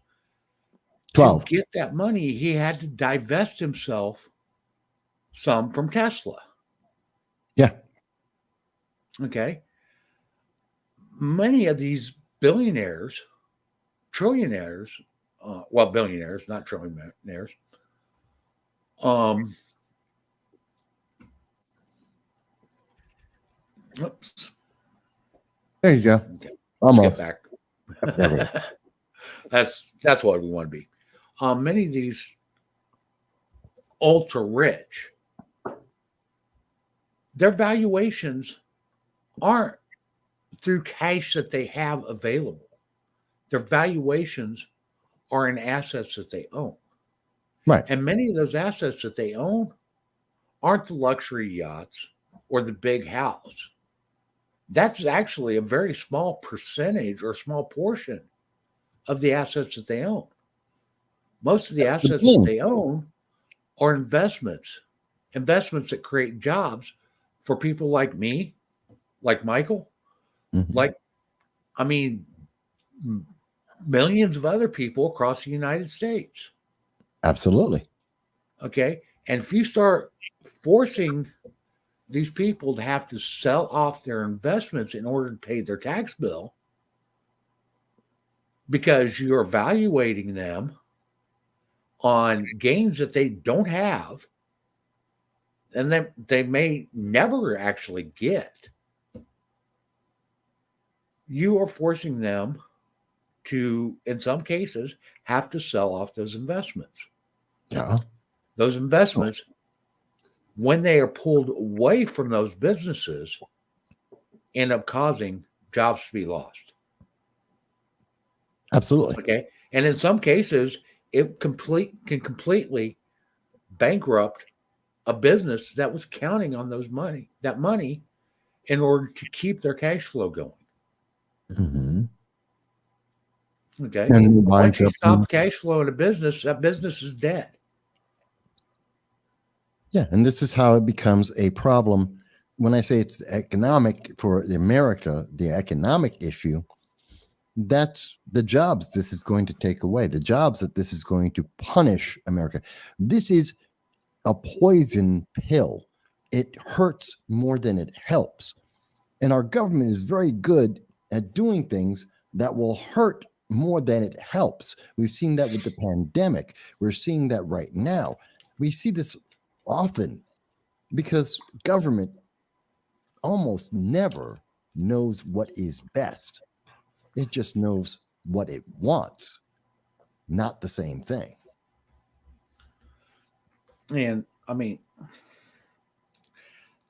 12. To get that money, he had to divest himself some from Tesla. Yeah. Okay. Many of these billionaires, trillionaires, billionaires, not trillionaires, oops. There you go. Okay. Almost. Back. That's what we want to be. Many of these ultra rich, their valuations aren't through cash that they have available. Their valuations are in assets that they own. Right. And many of those assets that they own aren't the luxury yachts or the big house. That's actually a very small percentage or small portion of the assets that they own. Most of the assets that they own are investments that create jobs for people like me, like Michael, Mhm. Like, I mean, millions of other people across the United States. Absolutely. Okay. And if you start forcing these people to have to sell off their investments in order to pay their tax bill because you're evaluating them on gains that they don't have and then they may never actually get, you are forcing them to, in some cases, have to sell off those investments. Yeah. Those investments, when they are pulled away from those businesses, end up causing jobs to be lost. Absolutely. Okay. And in some cases, it can completely bankrupt a business that was counting on that money in order to keep their cash flow going. Hmm. Okay. And it Once winds you up, stop cash flow in a business, that business is dead. yeah. And this is how it becomes a problem. When I say it's economic for America, the economic issue, that's the jobs this is going to take away, the jobs that this is going to punish America. This is a poison pill. It hurts more than it helps. And our government is very good at doing things that will hurt more than it helps. We've seen that with the pandemic. We're seeing that right now. We see this often because government almost never knows what is best. It just knows what it wants, not the same thing. And I mean,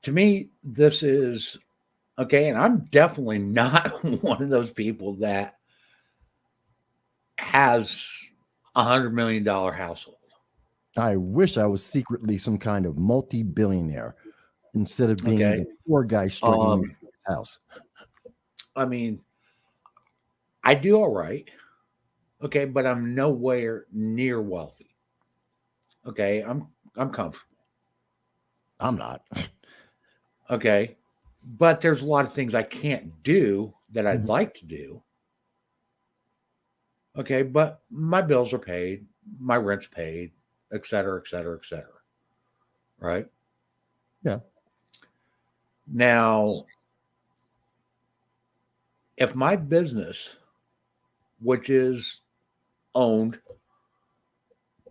to me, this is okay. And I'm definitely not one of those people that has $100 million household. I wish I was secretly some kind of multi-billionaire instead of being Okay. the poor guy struggling in Um, his house. I mean, I do all right. Okay, but I'm nowhere near wealthy. Okay, I'm comfortable. I'm not. Okay, but there's a lot of things I can't do that I'd Mhm. like to do. Okay, but my bills are paid, my rent's paid, et cetera, et cetera, et cetera. Right Yeah. now, if my business, which is owned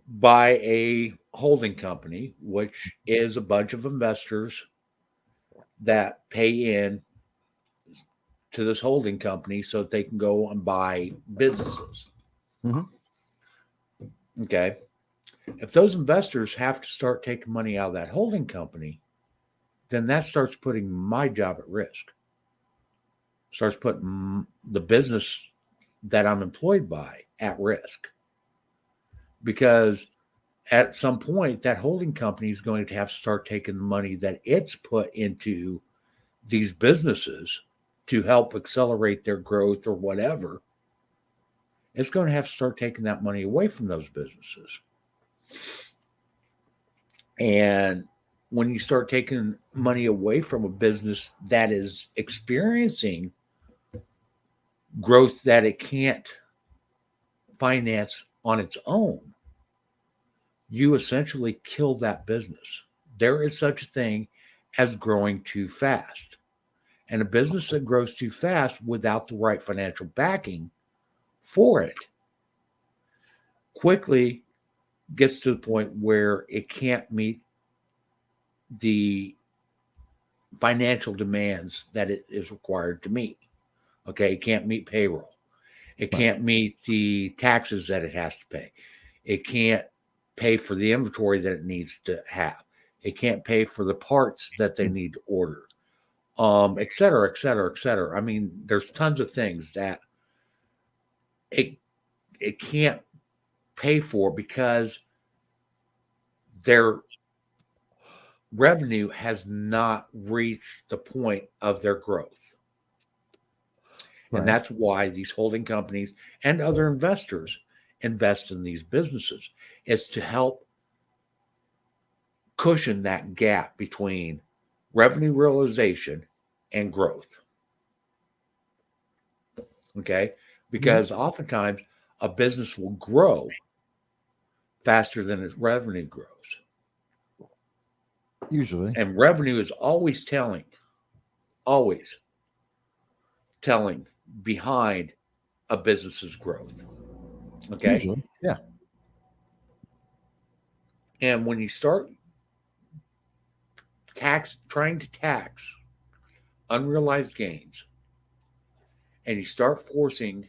by a holding company, which is a bunch of investors that pay in to this holding company so that they can go and buy businesses. Hmm. Okay. If those investors have to start taking money out of that holding company, then that starts putting my job at risk, starts putting the business that I'm employed by at risk. Because at some point, that holding company is going to have to start taking the money that it's put into these businesses to help accelerate their growth or whatever. It's going to have to start taking that money away from those businesses. And when you start taking money away from a business that is experiencing growth that it can't finance on its own, you essentially kill that business. There is such a thing as growing too fast. And a business that grows too fast without the right financial backing for it quickly gets to the point where it can't meet the financial demands that it is required to meet. Okay, it can't meet payroll. It Right. can't meet the taxes that it has to pay. It can't pay for the inventory that it needs to have. It can't pay for the parts that they need to order, et cetera, et cetera, et cetera. I mean, there's tons of things that it it can't pay for because their revenue has not reached the point of their growth. And Right. that's why these holding companies and other investors invest in these businesses, is to help cushion that gap between revenue realization and growth. Okay. Because oftentimes a business will grow faster than its revenue grows. Usually. And revenue is always telling behind a business's growth. Okay. Usually. Yeah. And when you start trying to tax unrealized gains, and you start forcing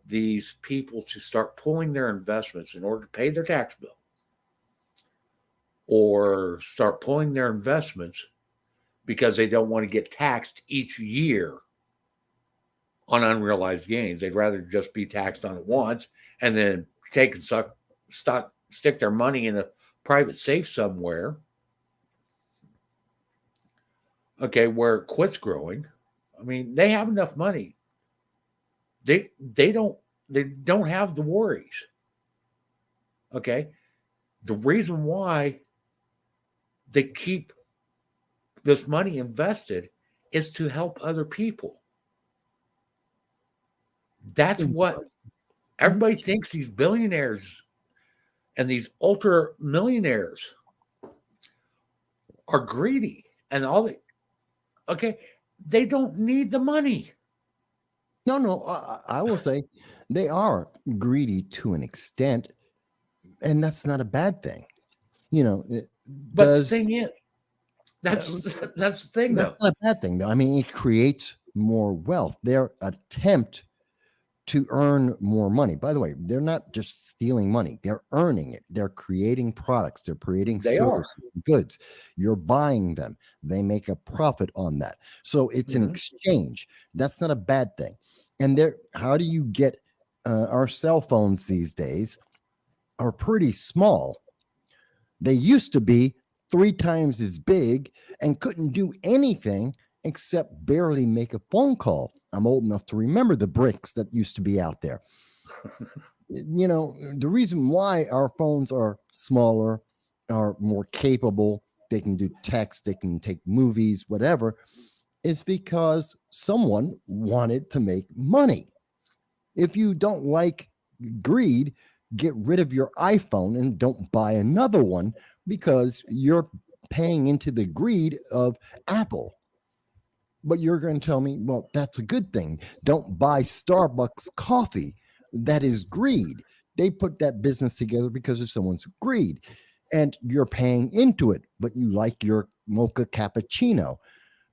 these people to start pulling their investments in order to pay their tax bill, or start pulling their investments because they don't want to get taxed each year on unrealized gains. They'd rather just be taxed on it once and then take and stick their money in a private safe somewhere. Okay, where it quits growing. I mean, they have enough money. They don't have the worries. Okay. The reason why they keep this money invested is to help other people. That's what everybody thinks these billionaires and these ultra millionaires are greedy and all that. Okay. They don't need the money. No. I will say they are greedy to an extent, and that's not a bad thing. But the Does thing is, that's that's the thing though. that's not a bad thing, though. I mean, it creates more wealth. Their attempt to earn more money. By the way, they're not just stealing money, they're earning it. They're creating products, they're creating They are. services, goods. You're buying them, they make a profit on that. So it's an exchange. That's not a bad thing. And how do you get our cell phones these days are pretty small. They used to be 3 times as big and couldn't do anything except barely make a phone call. I'm old enough to remember the bricks that used to be out there. The reason why our phones are smaller, are more capable, they can do text, they can take movies, whatever, is because someone wanted to make money. If you don't like greed, get rid of your iPhone and don't buy another one because you're paying into the greed of Apple. But you're going to tell me, well, that's a good thing. Don't buy Starbucks coffee. That is greed. They put that business together because of someone's greed. And you're paying into it, but you like your mocha cappuccino.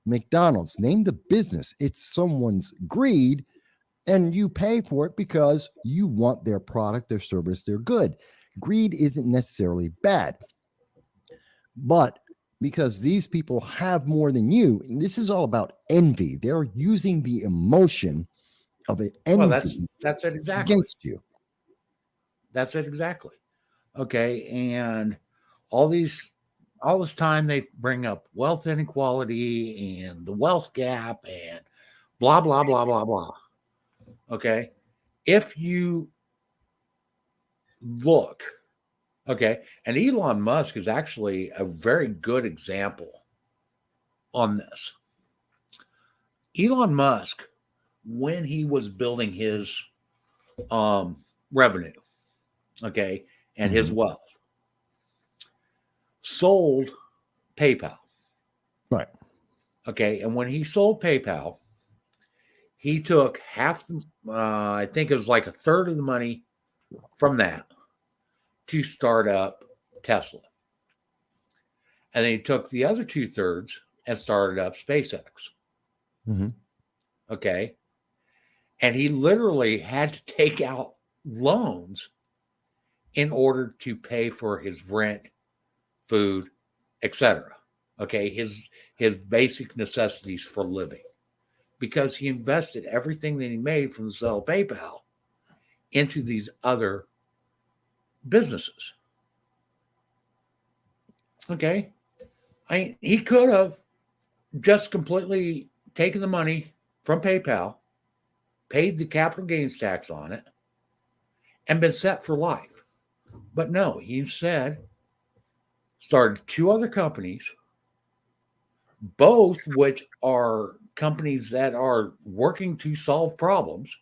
McDonald's, name the business. It's someone's greed, and you pay for it because you want their product, their service, their good. Greed isn't necessarily bad. But because these people have more than you, and this is all about envy. They're using the emotion of an Well, envy that's it exactly. against you. That's it exactly. Okay, and all this time they bring up wealth inequality and the wealth gap and blah blah blah blah blah. Okay, if you look, okay, and Elon Musk is actually a very good example on this. Elon Musk, when he was building his revenue, okay, and his wealth, sold PayPal. Right. Okay, and when he sold PayPal, he took half, I think it was like a third of the money from that to start up Tesla. And then he took the other 2/3 and started up SpaceX. Okay. And he literally had to take out loans in order to pay for his rent, food, etc. Okay. His basic necessities for living. Because he invested everything that he made from the sale of PayPal into these other businesses. Okay. He could have just completely taken the money from PayPal, paid the capital gains tax on it, and been set for life. But no, he instead started 2 other companies, both which are companies that are working to solve problems,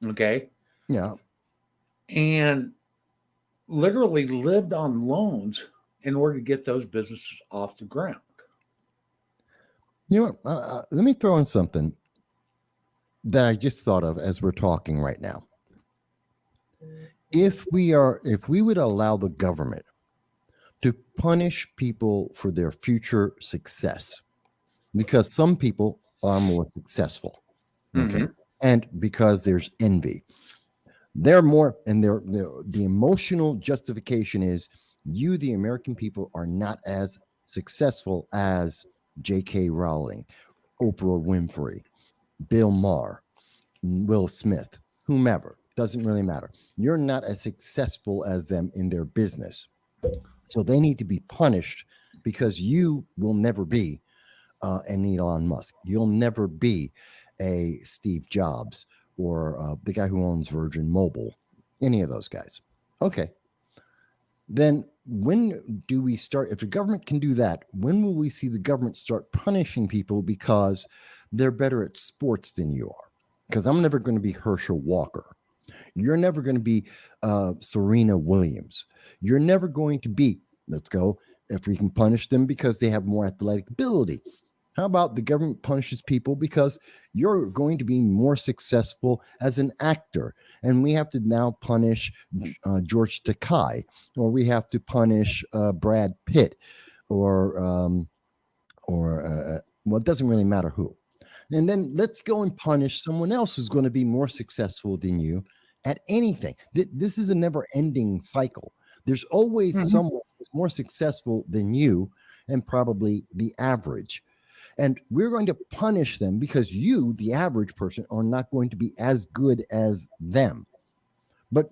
okay, Yeah. and literally lived on loans in order to get those businesses off the ground. You know what? Let me throw in something that I just thought of as we're talking right now. If we would allow the government to punish people for their future success, because some people are more successful, okay, Mm-hmm. and because there's envy, they're more, and the emotional justification is you, the American people, are not as successful as J.K. Rowling, Oprah Winfrey, Bill Maher, Will Smith, whomever. Doesn't really matter. You're not as successful as them in their business. So they need to be punished because you will never be an Elon Musk. You'll never be a Steve Jobs or the guy who owns Virgin Mobile, any of those guys. Okay. Then when do we start? If the government can do that, when will we see the government start punishing people because they're better at sports than you are? Because I'm never going to be Herschel Walker. You're never going to be Serena Williams. You're never going to be, let's go, if we can punish them because they have more athletic ability. How about the government punishes people because you're going to be more successful as an actor? And we have to now punish George Takei, or we have to punish Brad Pitt, or well, it doesn't really matter who. And then let's go and punish someone else who's going to be more successful than you at anything. This is a never ending cycle. There's always Mm-hmm. someone who's more successful than you and probably the average. And we're going to punish them because you, the average person, are not going to be as good as them. But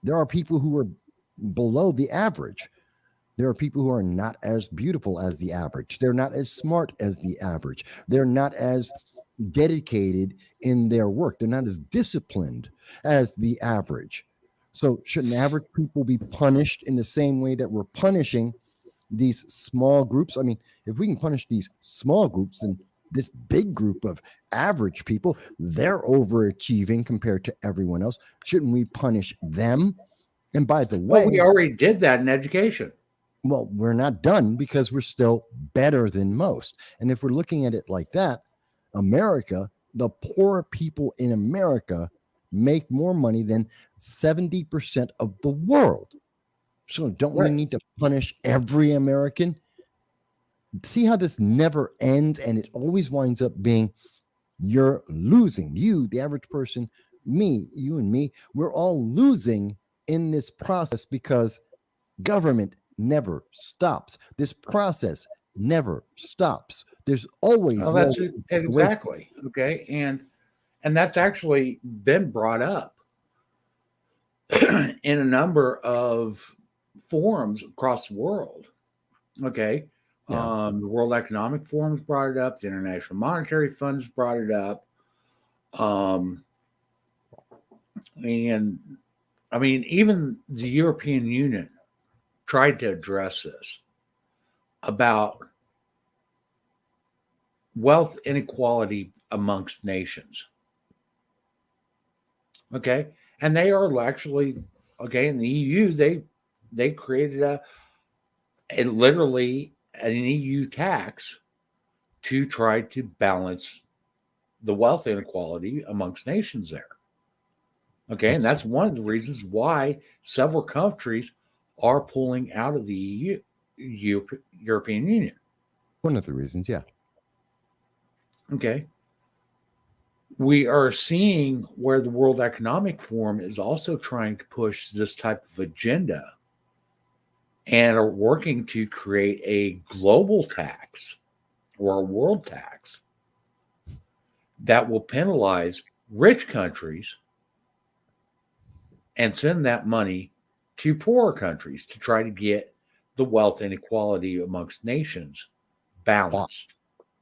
there are people who are below the average. There are people who are not as beautiful as the average. They're not as smart as the average. They're not as dedicated in their work. They're not as disciplined as the average. So, shouldn't average people be punished in the same way that we're punishing these small groups? I mean, if we can punish these small groups, then this big group of average people, they're overachieving compared to everyone else. Shouldn't we punish them? And by the Well, we way, already did that in education. well, we're not done because we're still better than most. And if we're looking at it like that, America, the poor people in America make more money than 70% of the world. So don't we Right. need to punish every American? See how this never ends and it always winds up being you're losing. You, the average person, me, you and me, we're all losing in this process because government never stops. This process never stops. There's always Well, more that's it away. exactly. Okay. And that's actually been brought up in a number of forums across the world. Okay. Yeah. The World Economic Forum's brought it up. The International Monetary Fund's brought it up. Um, and I mean, even the European Union tried to address this about wealth inequality amongst nations. Okay. And they are actually, okay, in the EU, they created literally an EU tax to try to balance the wealth inequality amongst nations there. Okay, and That's that's one of the reasons why several countries are pulling out of the European Union. one of the reasons. Yeah. Okay, we are seeing where the World Economic Forum is also trying to push this type of agenda and are working to create a global tax or a world tax that will penalize rich countries and send that money to poorer countries to try to get the wealth inequality amongst nations Why? balanced.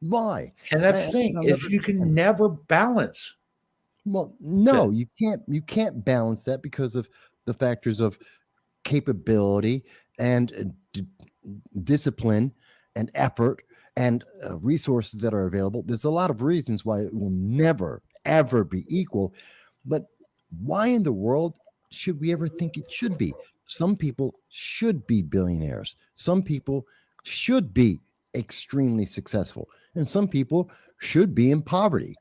Why? And that's the thing I'll is never you understand. can never balance Well, no, it. you can't. You can't balance that because of the factors of capability and discipline and effort and resources that are available. There's a lot of reasons why it will never, ever be equal. But why in the world should we ever think it should be? Some people should be billionaires. Some people should be extremely successful. And some people should be in poverty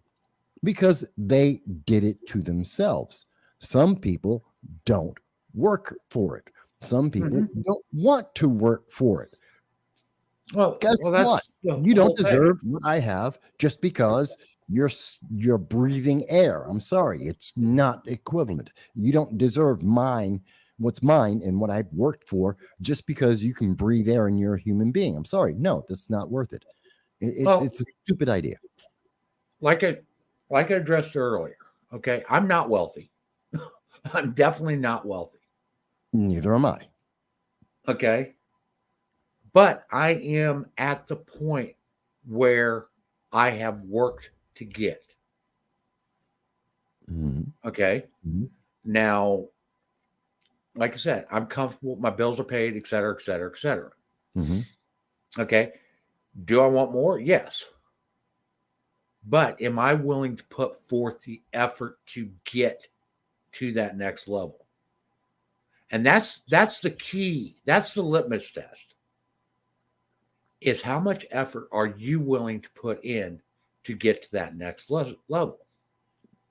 because they did it to themselves. Some people don't work for it. Some people don't want to work for it. Well, Guess that's what? the You whole don't thing. deserve what I have just because you're breathing air. I'm sorry, it's not equivalent. You don't deserve what's mine and what I've worked for just because you can breathe air and you're a human being. I'm sorry, no, that's not worth it. Well, It's a stupid idea. like I addressed earlier. Okay, I'm not wealthy. I'm definitely not wealthy. Neither am I. Okay, but I am at the point where I have worked to get. Mhm. Okay, Mhm. now, like I said, I'm comfortable. My bills are paid, et cetera, et cetera, et cetera. Mhm. Okay, do I want more? Yes. But am I willing to put forth the effort to get to that next level? And that's the key. That's the litmus test. Is how much effort are you willing to put in to get to that next level?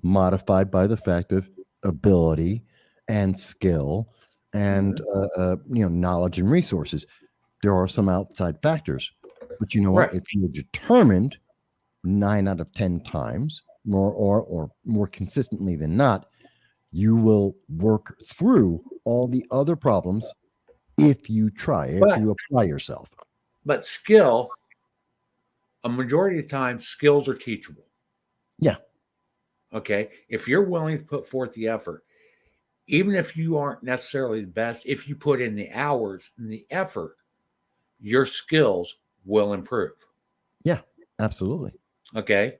Modified by the fact of ability and skill and Mhm. knowledge and resources. There are some outside factors, but you know what? Right. If you're determined 9 out of 10 times, or more consistently than not, you will work through all the other problems if you try, if But you apply yourself. skill, a majority of the time, skills are teachable. Yeah, Okay. If you're willing to put forth the effort, even if you aren't necessarily the best, if you put in the hours and the effort, your skills will improve. yeah, absolutely. Okay.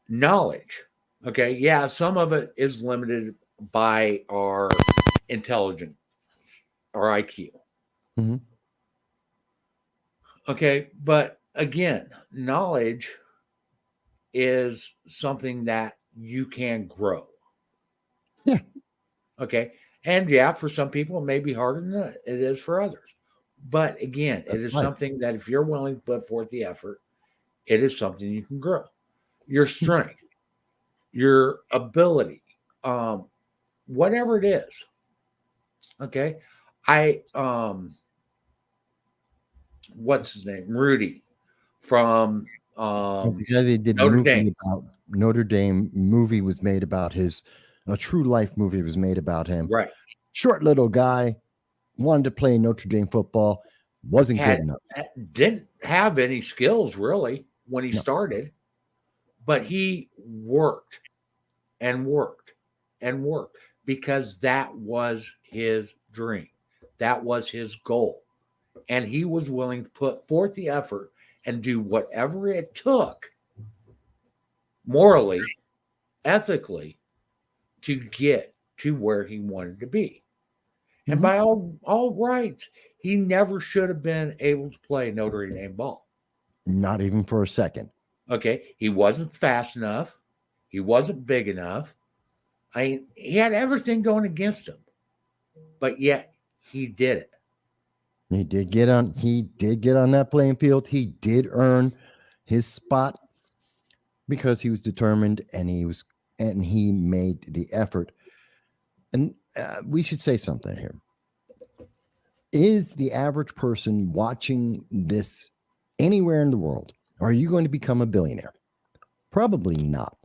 Knowledge. Okay. Yeah. Some of it is limited by our intelligence, our IQ. Mhm. Okay. But again, knowledge is something that you can grow. Yeah, Okay. And yeah, for some people, it may be harder than it is for others. But again, it that's is life. something that if you're willing to put forth the effort, it is something you can grow. Your strength, your ability, whatever it is. Okay. I what's his name? Rudy from And the guy they did Notre Dame. movie about Notre Dame movie was made about his a true life movie was made about him. Right. Short little guy, wanted to play Notre Dame football, wasn't good Had enough. didn't have any skills really when he No, started, but he worked and worked and worked because that was his dream. That was his goal. And he was willing to put forth the effort and do whatever it took morally, ethically, to get to where he wanted to be. And mhm, by all rights, he never should have been able to play Notre Dame ball. not even for a second. Okay, he wasn't fast enough. He wasn't big enough. I mean, he had everything going against him, but yet he did it. He did get on that playing field. He did earn his spot because he was determined and he made the effort. And we should say something here. Is the average person watching this anywhere in the world, are you going to become a billionaire? Probably not.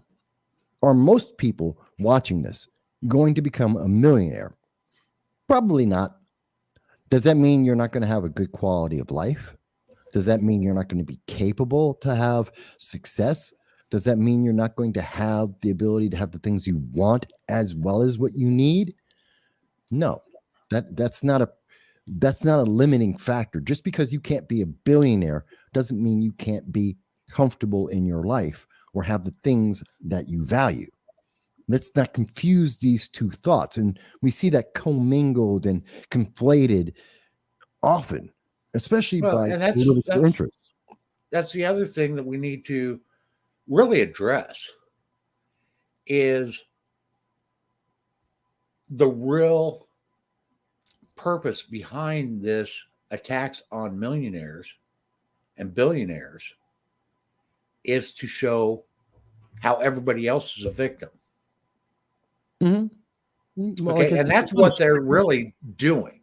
Are most people watching this going to become a millionaire? Probably not. Does that mean you're not going to have a good quality of life? Does that mean you're not going to be capable to have success? Does that mean you're not going to have the ability to have the things you want as well as what you need? No. That's not a limiting factor. Just because you can't be a billionaire doesn't mean you can't be comfortable in your life or have the things that you value. Let's not confuse these two thoughts. And we see that commingled and conflated often, especially Well, by and political interests. that's the other thing that we need to really address is the real purpose behind this attacks on millionaires and billionaires is to show how everybody else is a victim. Mm-hmm. Well, Okay, like and that's what they're really doing.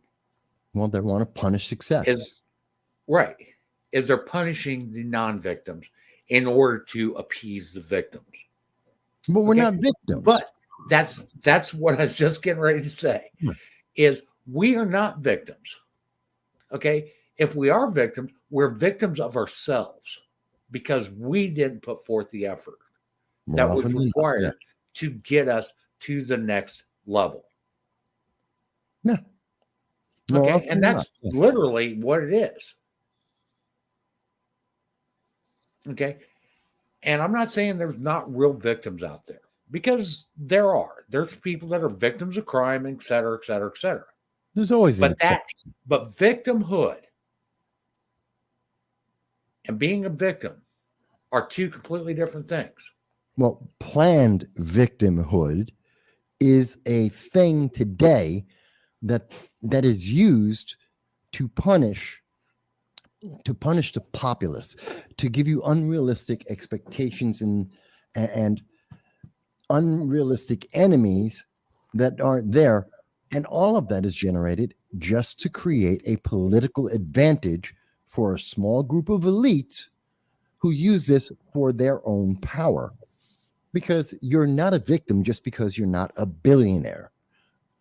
Well, they want to punish success. Is they're punishing the non-victims in order to appease the victims. But we're not victims. But that's what I was just getting ready to say. Is we are not victims. Okay, if we are victims, we're victims of ourselves because we didn't put forth the effort that was required to get us to the next level. Yeah. Okay, and that's literally what it is. Okay, and I'm not saying there's not real victims out there, because there are. There's people that are victims of crime, et cetera, et cetera, et cetera. There's always an exception. But victimhood and being a victim are two completely different things. Well, planned victimhood is a thing today that is used to punish the populace, to give you unrealistic expectations and unrealistic enemies that aren't there. And all of that is generated just to create a political advantage for a small group of elites who use this for their own power. Because you're not a victim just because you're not a billionaire.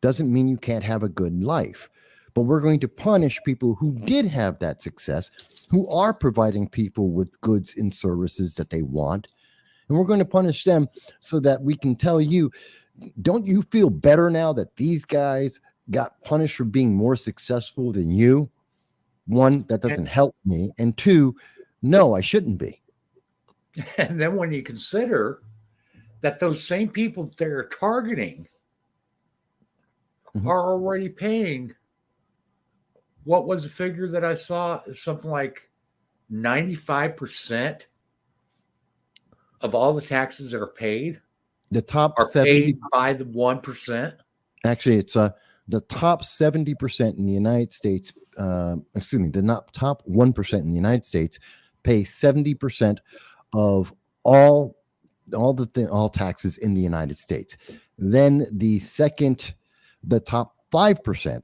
Doesn't mean you can't have a good life. But we're going to punish people who did have that success, who are providing people with goods and services that they want. And we're going to punish them so that we can tell you, don't you feel better now that these guys got punished for being more successful than you? One, that doesn't help me. And two, no, I shouldn't be. And then when you consider that those same people that they're targeting are already paying, what was the figure that I saw? Something like 95% of all the taxes that are paid. The top are 70 paid by the 1%. Actually, it's the top 70% in the United States. The top 1% in the United States pay 70% of all taxes in the United States. Then the top 5%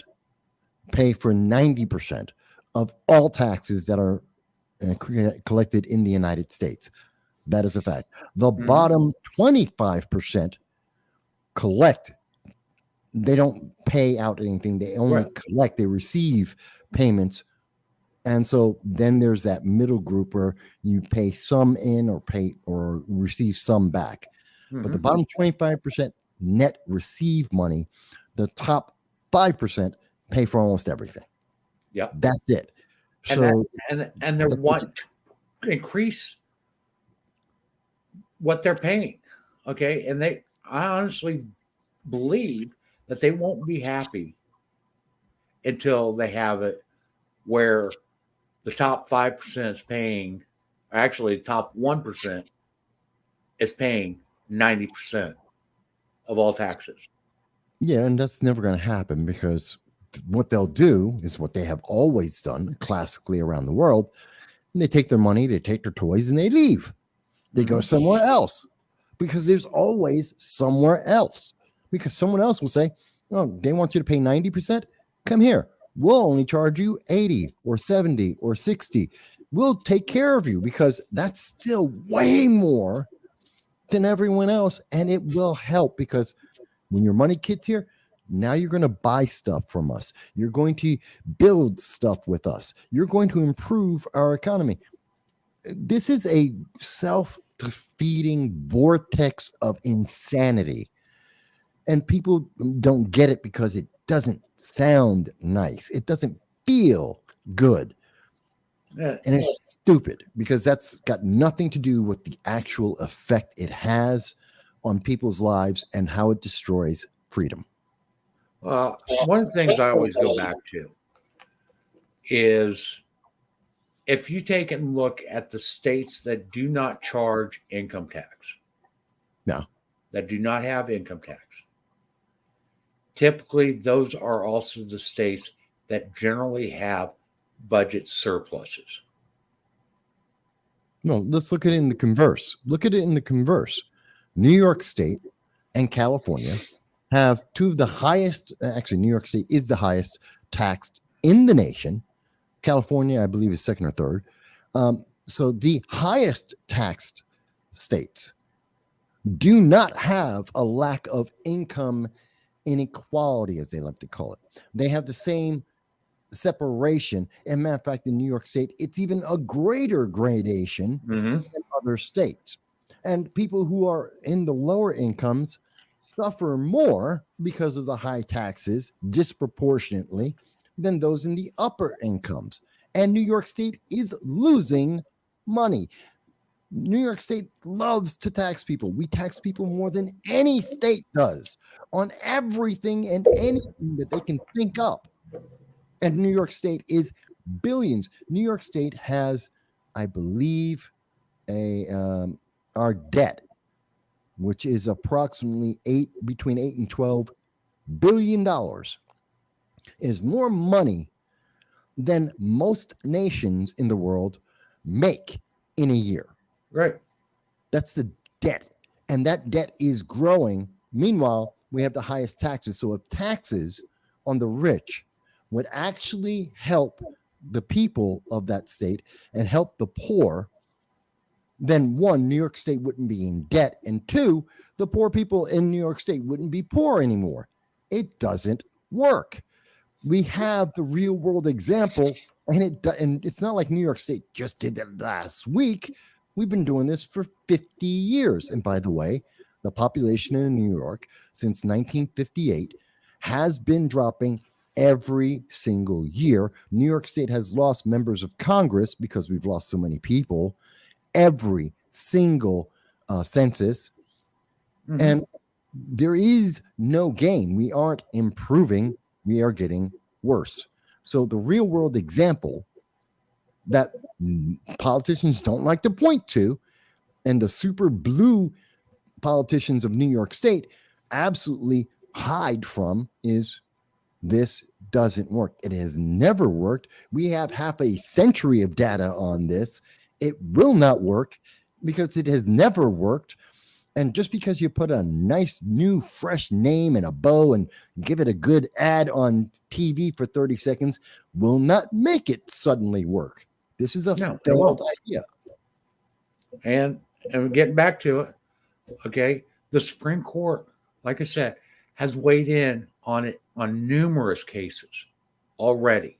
pay for 90% of all taxes that are collected in the United States. That is a fact. The bottom 25% collect. They don't pay out anything. They only collect. They receive payments. And so then there's that middle group where you pay some in or receive some back. But the bottom 25% net receive money. The top 5% pay for almost everything. Yeah. That's it. And they want to increase what they're paying. Okay. And I honestly believe that they won't be happy until they have it where the top 5% is paying, actually the top 1% is paying 90% of all taxes. Yeah, and that's never going to happen, because what they'll do is what they have always done classically around the world. And they take their money, they take their toys, and they leave. They go somewhere else, because there's always somewhere else. Because someone else will say, oh, they want you to pay 90%? Come here. We'll only charge you 80 or 70 or 60. We'll take care of you, because that's still way more than everyone else. And it will help, because when your money gets here, now you're going to buy stuff from us. You're going to build stuff with us. You're going to improve our economy. This is a self-defeating vortex of insanity. And people don't get it because it doesn't sound nice. It doesn't feel good. And it's stupid, because that's got nothing to do with the actual effect it has on people's lives and how it destroys freedom. One of the things I always go back to is if you take and look at the states that do not charge income tax, No. that do not have income tax, typically those are also the states that generally have budget surpluses. No, let's look at it in the converse. Look at it in the converse. New York State and California have two of the highest, actually, New York State is the highest taxed in the nation. California, I believe, is second or third. So the highest taxed states do not have a lack of income inequality, as they like to call it. They have the same separation. And matter of fact, in New York State, it's even a greater gradation Mm-hmm. than other states. And people who are in the lower incomes suffer more because of the high taxes disproportionately than those in the upper incomes. And New York State is losing money. New York State loves to tax people. We tax people more than any state does on everything and anything that they can think up. And New York State is billions. New York State has, I believe, our debt, which is approximately between 8 and 12 billion dollars, is more money than most nations in the world make in a year. Right. That's the debt. And that debt is growing. Meanwhile, we have the highest taxes. So if taxes on the rich would actually help the people of that state and help the poor, then one, New York State wouldn't be in debt. And two, the poor people in New York State wouldn't be poor anymore. It doesn't work. We have the real world example, and it's not like New York State just did that last week. We've been doing this for 50 years. And by the way, the population in New York since 1958 has been dropping every single year. New York State has lost members of Congress because we've lost so many people every single census. Mm-hmm. And there is no gain. We aren't improving. We are getting worse. So the real world example that politicians don't like to point to, and the super blue politicians of New York State absolutely hide from, is this doesn't work. It has never worked. We have half a century of data on this. It will not work because it has never worked. And just because you put a nice, new, fresh name and a bow and give it a good ad on TV for 30 seconds will not make it suddenly work. This is a failed idea. And getting back to it, okay, the Supreme Court, like I said, has weighed in on it on numerous cases already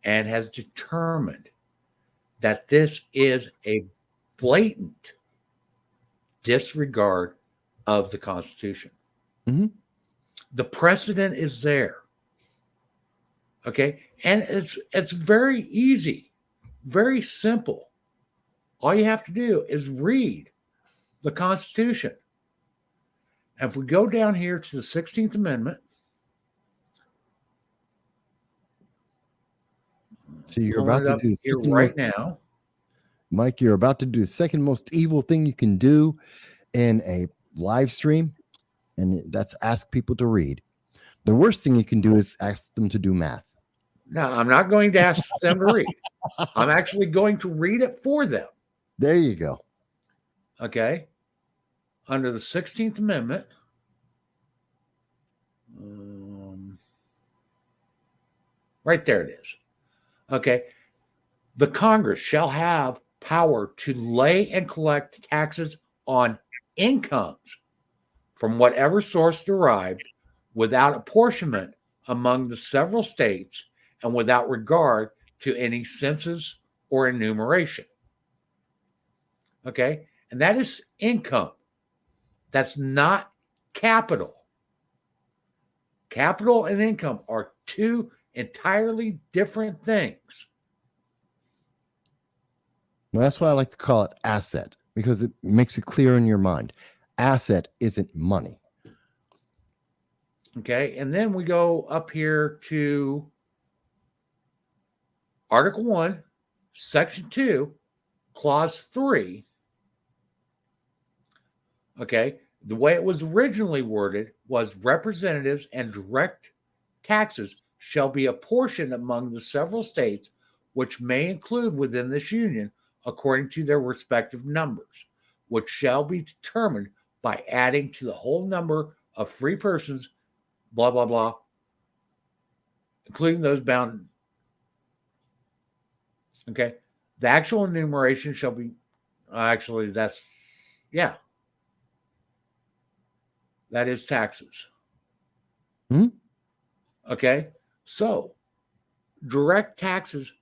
and has determined that this is a blatant disregard of the Constitution. Mm-hmm. The precedent is there. Okay. And it's very easy, very simple. All you have to do is read the Constitution. And if we go down here to the 16th Amendment. So you're about to do here right now. Mike, you're about to do the second most evil thing you can do in a live stream, and that's ask people to read. The worst thing you can do is ask them to do math. No, I'm not going to ask them to read. I'm actually going to read it for them. There you go. Okay. Under the 16th Amendment, right there it is. Okay. The Congress shall have power to lay and collect taxes on incomes from whatever source derived without apportionment among the several states and without regard to any census or enumeration. Okay. And that is income. That's not capital. Capital and income are two entirely different things. Well, that's why I like to call it asset, because it makes it clear in your mind. Asset isn't money. Okay. And then we go up here to Article 1, Section 2, Clause 3, okay, the way it was originally worded was representatives and direct taxes shall be apportioned among the several states which may include within this union according to their respective numbers, which shall be determined by adding to the whole number of free persons, blah, blah, blah, including those bound. Okay. The actual enumeration shall be actually, yeah, that is taxes. Hmm? Okay. So direct taxes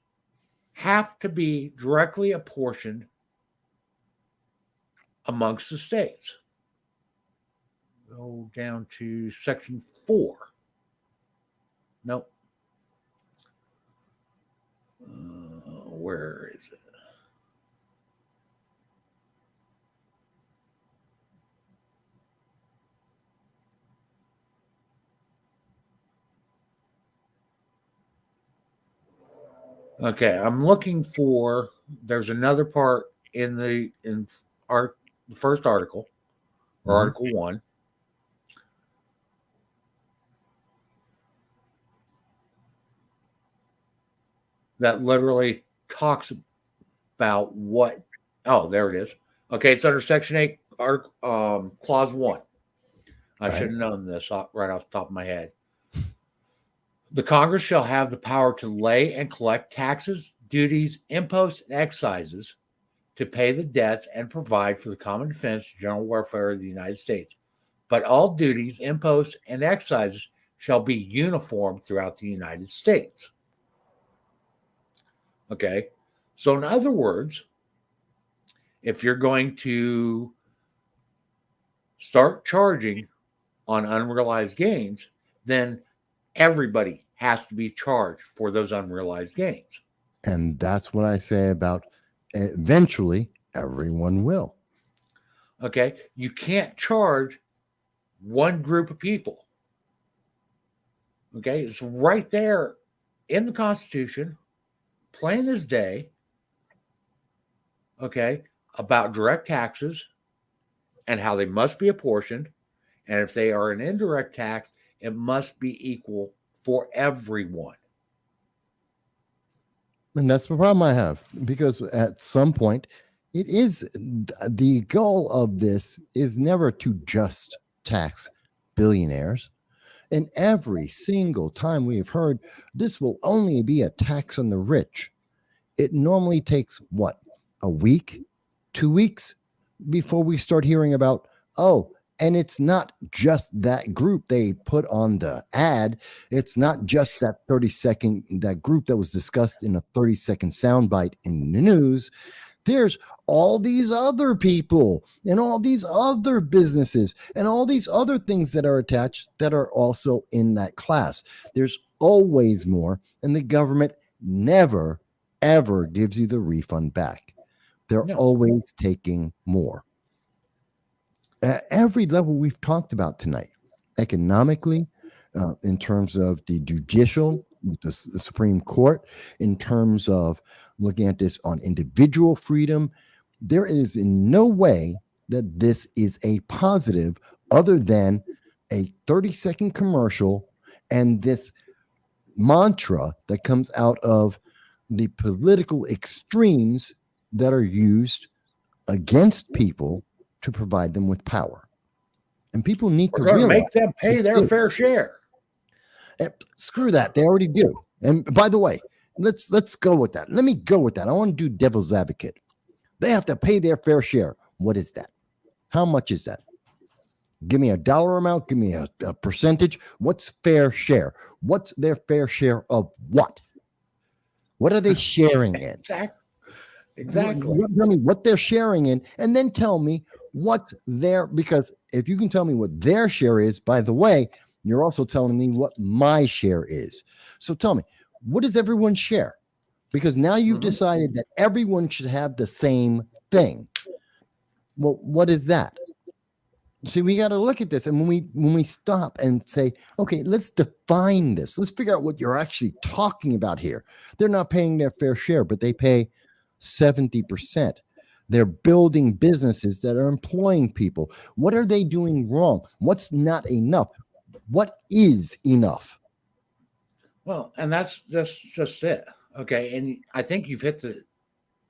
have to be directly apportioned amongst the states. Go down to section 4. Nope. Where is it? Okay, I'm looking for. There's another part in the first article, or Mhm. Article 1, that literally talks about what. Oh, there it is. Okay, it's under Section 8, Clause 1. I Right. should have known this right off the top of my head. The Congress shall have the power to lay and collect taxes, duties, imposts, and excises, to pay the debts and provide for the common defense and general welfare of the United States. But all duties, imposts, and excises shall be uniform throughout the United States. Okay. So, in other words, if you're going to start charging on unrealized gains, then everybody has to be charged for those unrealized gains. And that's what I say about eventually everyone will. Okay. You can't charge one group of people. Okay. It's right there in the Constitution, plain as day. Okay. About direct taxes and how they must be apportioned. And if they are an indirect tax, it must be equal for everyone. And that's the problem I have, because at some point, it is the goal of this is never to just tax billionaires. And every single time we have heard this will only be a tax on the rich, it normally takes what, a week, 2 weeks before we start hearing about, oh, and it's not just that group they put on the ad. It's not just that 30-second, that group that was discussed in a 30-second soundbite in the news. There's all these other people and all these other businesses and all these other things that are attached that are also in that class. There's always more, and the government never, ever gives you the refund back. They're No. always taking more. At every level we've talked about tonight, economically, in terms of the judicial, the Supreme Court, in terms of looking at this on individual freedom, there is in no way that this is a positive other than a 30-second commercial and this mantra that comes out of the political extremes that are used against people to provide them with power. And people need We're to going to realize make them pay their fair share. and screw that. They already do. And by the way, let's go with that. Let me go with that. I want to do devil's advocate. They have to pay their fair share. What is that? How much is that? Give me a dollar amount. Give me a percentage. What's fair share? What's their fair share of what? What are they sharing in? Exactly. Tell me what they're sharing in, and then tell me what their, because if you can tell me what their share is, by the way, you're also telling me what my share is. So tell me, what does everyone share? Because now you've decided that everyone should have the same thing. Well, what is that? See, we got to look at this, and when we stop and say, okay, let's define this. Let's figure out what you're actually talking about here. They're not paying their fair share, but they pay 70%. They're building businesses that are employing people. What are they doing wrong? What's not enough? What is enough? Well, and that's just it. Okay. And I think you've hit the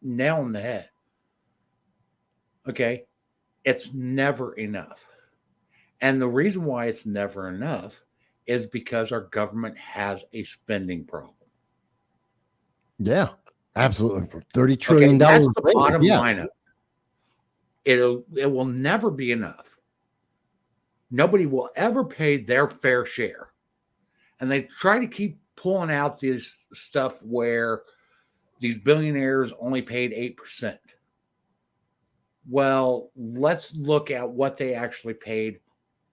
nail on the head. Okay. It's never enough. And the reason why it's never enough is because our government has a spending problem. Yeah, absolutely. $30 Okay. trillion. That's the Later. bottom Yeah. line of it. It will never be enough. Nobody will ever pay their fair share. And they try to keep pulling out this stuff where these billionaires only paid 8%. Well, let's look at what they actually paid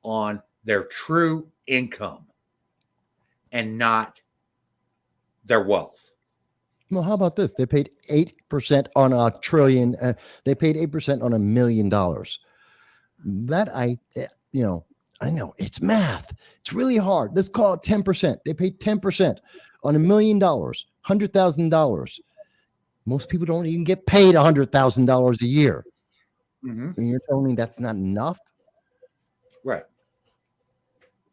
on their true income and not their wealth. Well, how about this? They paid 8% on a trillion. They paid 8% on $1 million. That I know it's math. It's really hard. Let's call it 10%. They paid 10% on $1 million, $100,000. Most people don't even get paid $100,000 a year. Mm-hmm. And you're telling me that's not enough? Right.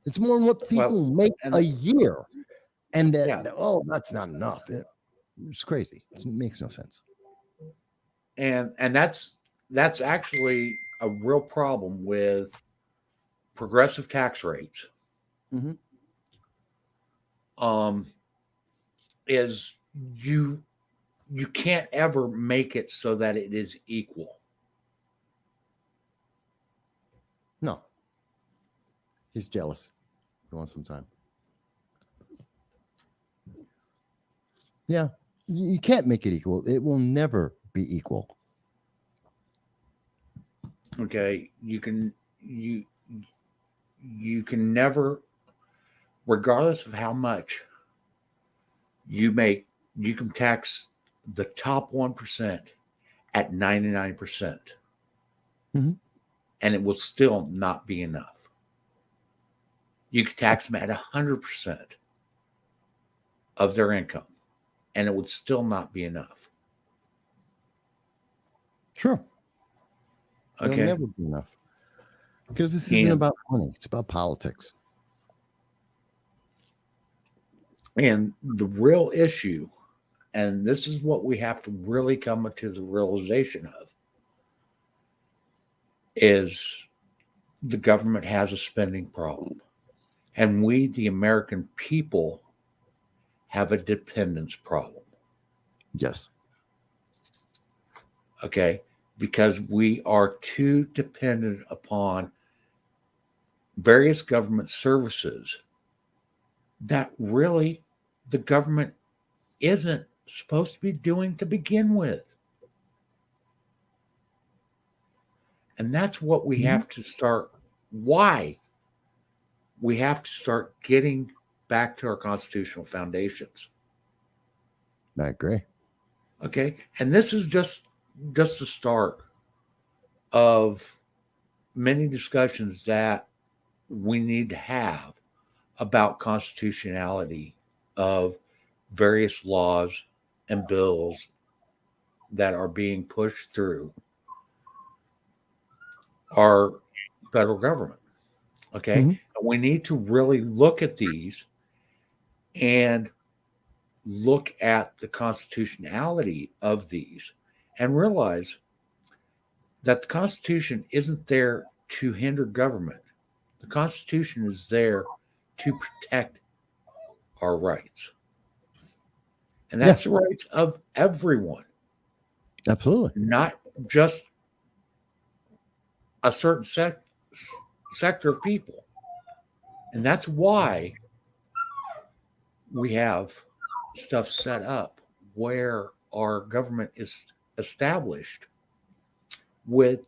It's more than what people make a year. And that's not enough. It's crazy. It makes no sense. And that's actually a real problem with progressive tax rates. Mm-hmm. Is you can't ever make it so that it is equal. No. He's jealous. He wants some time. Yeah. You can't make it equal. It will never be equal. Okay. You can never, regardless of how much you make, you can tax the top 1% at 99%. Mm-hmm. And it will still not be enough. You could tax them at 100% of their income, and it would still not be enough. Sure. Okay. It'll never be enough. Because this isn't about money. It's about politics. And the real issue, and this is what we have to really come to the realization of, is the government has a spending problem. And we, the American people, have a dependence problem. Yes. Okay. Because we are too dependent upon various government services that really the government isn't supposed to be doing to begin with. And that's what we have to start. Why we have to start getting back to our constitutional foundations. I agree. Okay. And this is just the start of many discussions that we need to have about constitutionality of various laws and bills that are being pushed through our federal government. Okay. Mm-hmm. So we need to really look at these and look at the constitutionality of these and realize that the Constitution isn't there to hinder government. The Constitution is there to protect our rights. And that's the rights of everyone. Absolutely. Not just a certain sector of people. And that's why we have stuff set up where our government is established with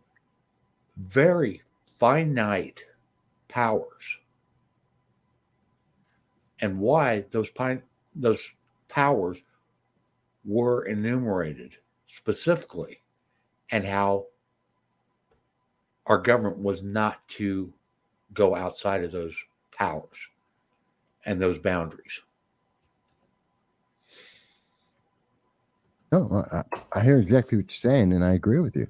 very finite powers, and why those powers were enumerated specifically, and how our government was not to go outside of those powers and those boundaries. No, I hear exactly what you're saying, and I agree with you.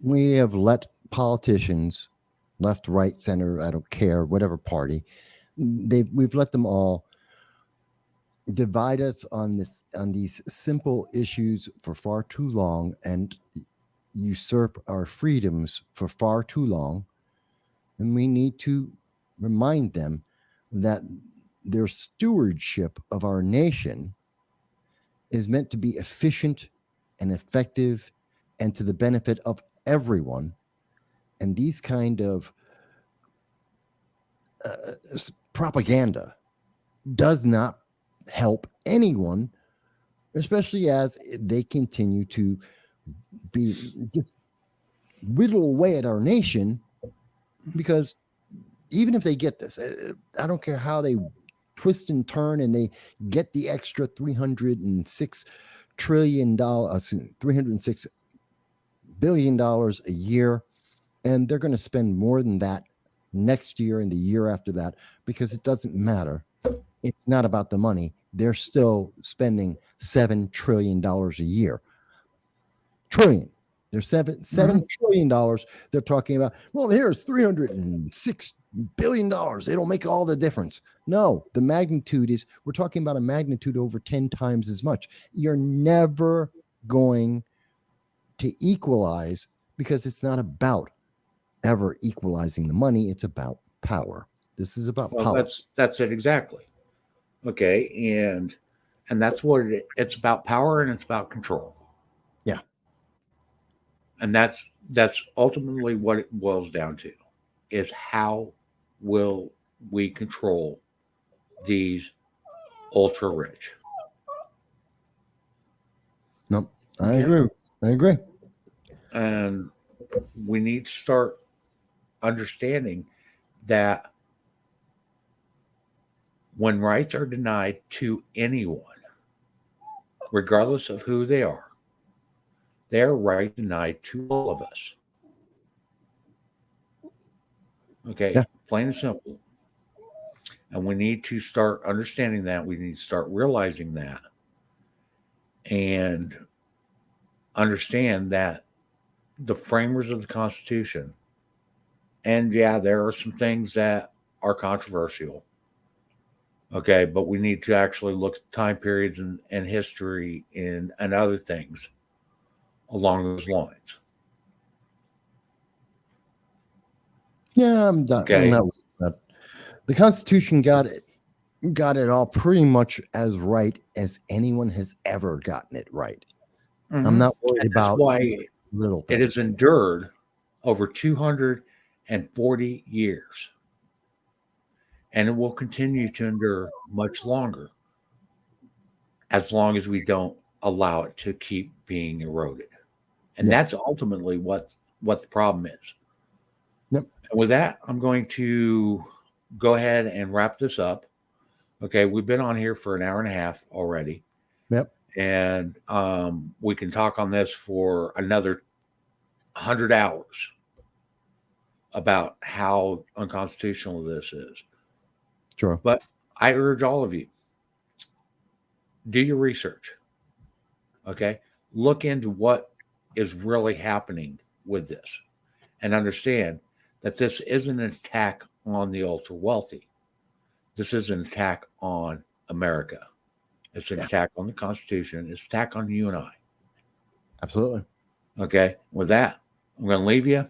We have let politicians, left, right, center, I don't care, whatever party, we've let them all divide us on these simple issues for far too long and usurp our freedoms for far too long. And we need to remind them that their stewardship of our nation is meant to be efficient and effective and to the benefit of everyone. And these kind of propaganda does not help anyone, especially as they continue to be just whittle away at our nation. Because even if they get this, I don't care how they twist and turn and they get the extra $306 trillion, $306 billion a year, and they're going to spend more than that next year and the year after that, because it doesn't matter. It's not about the money. They're still spending $7 trillion a year. Trillion. They're $7 trillion. They're talking about, well, here's $306 billion. It'll make all the difference. No, the magnitude is, we're talking about a magnitude over 10 times as much. You're never going to equalize, because it's not about ever equalizing the money. It's about power. This is about power. That's it exactly. Okay, and that's what it's about, power, and it's about control. Yeah. And that's ultimately what it boils down to, is how will we control these ultra rich? No, I agree. I agree. And we need to start understanding that when rights are denied to anyone, regardless of who they are right denied to all of us. Okay, Yeah. Plain and simple. And we need to start understanding that. We need to start realizing that, and understand that the framers of the Constitution, and yeah, there are some things that are controversial. Okay, but we need to actually look at time periods and history and other things along those lines. Yeah, I'm done. Okay. The Constitution got it all pretty much as right as anyone has ever gotten it right. Mm-hmm. I'm not worried about why little things. It has endured over 240 years, and it will continue to endure much longer, as long as we don't allow it to keep being eroded. And that's ultimately what the problem is. Yep. And with that, I'm going to go ahead and wrap this up. Okay, we've been on here for an hour and a half already. Yep. And we can talk on this for another 100 hours about how unconstitutional this is. Sure. But I urge all of you, do your research. Okay, look into what is really happening with this, and understand that this isn't an attack on the ultra wealthy. This is an attack on America. It's an attack on the Constitution. It's an attack on you and I. Absolutely. Okay, with that, I'm going to leave you.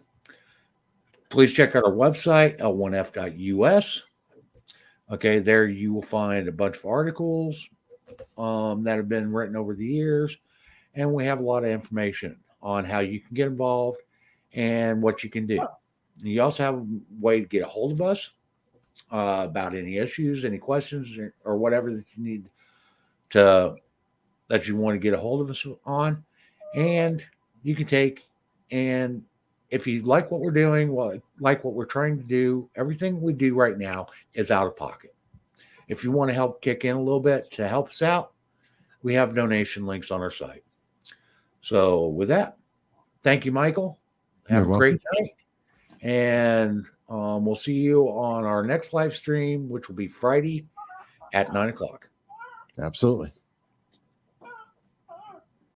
Please check out our website, l1f.us. Okay, there you will find a bunch of articles that have been written over the years, and we have a lot of information on how you can get involved and what you can do. You also have a way to get a hold of us about any issues, any questions, or whatever that you need that you want to get a hold of us on. And you can take, and if you like what we're doing, like what we're trying to do, everything we do right now is out of pocket. If you want to help kick in a little bit to help us out, we have donation links on our site. So with that, thank you, Michael. Have a great night. And we'll see you on our next live stream, which will be Friday at 9:00. Absolutely.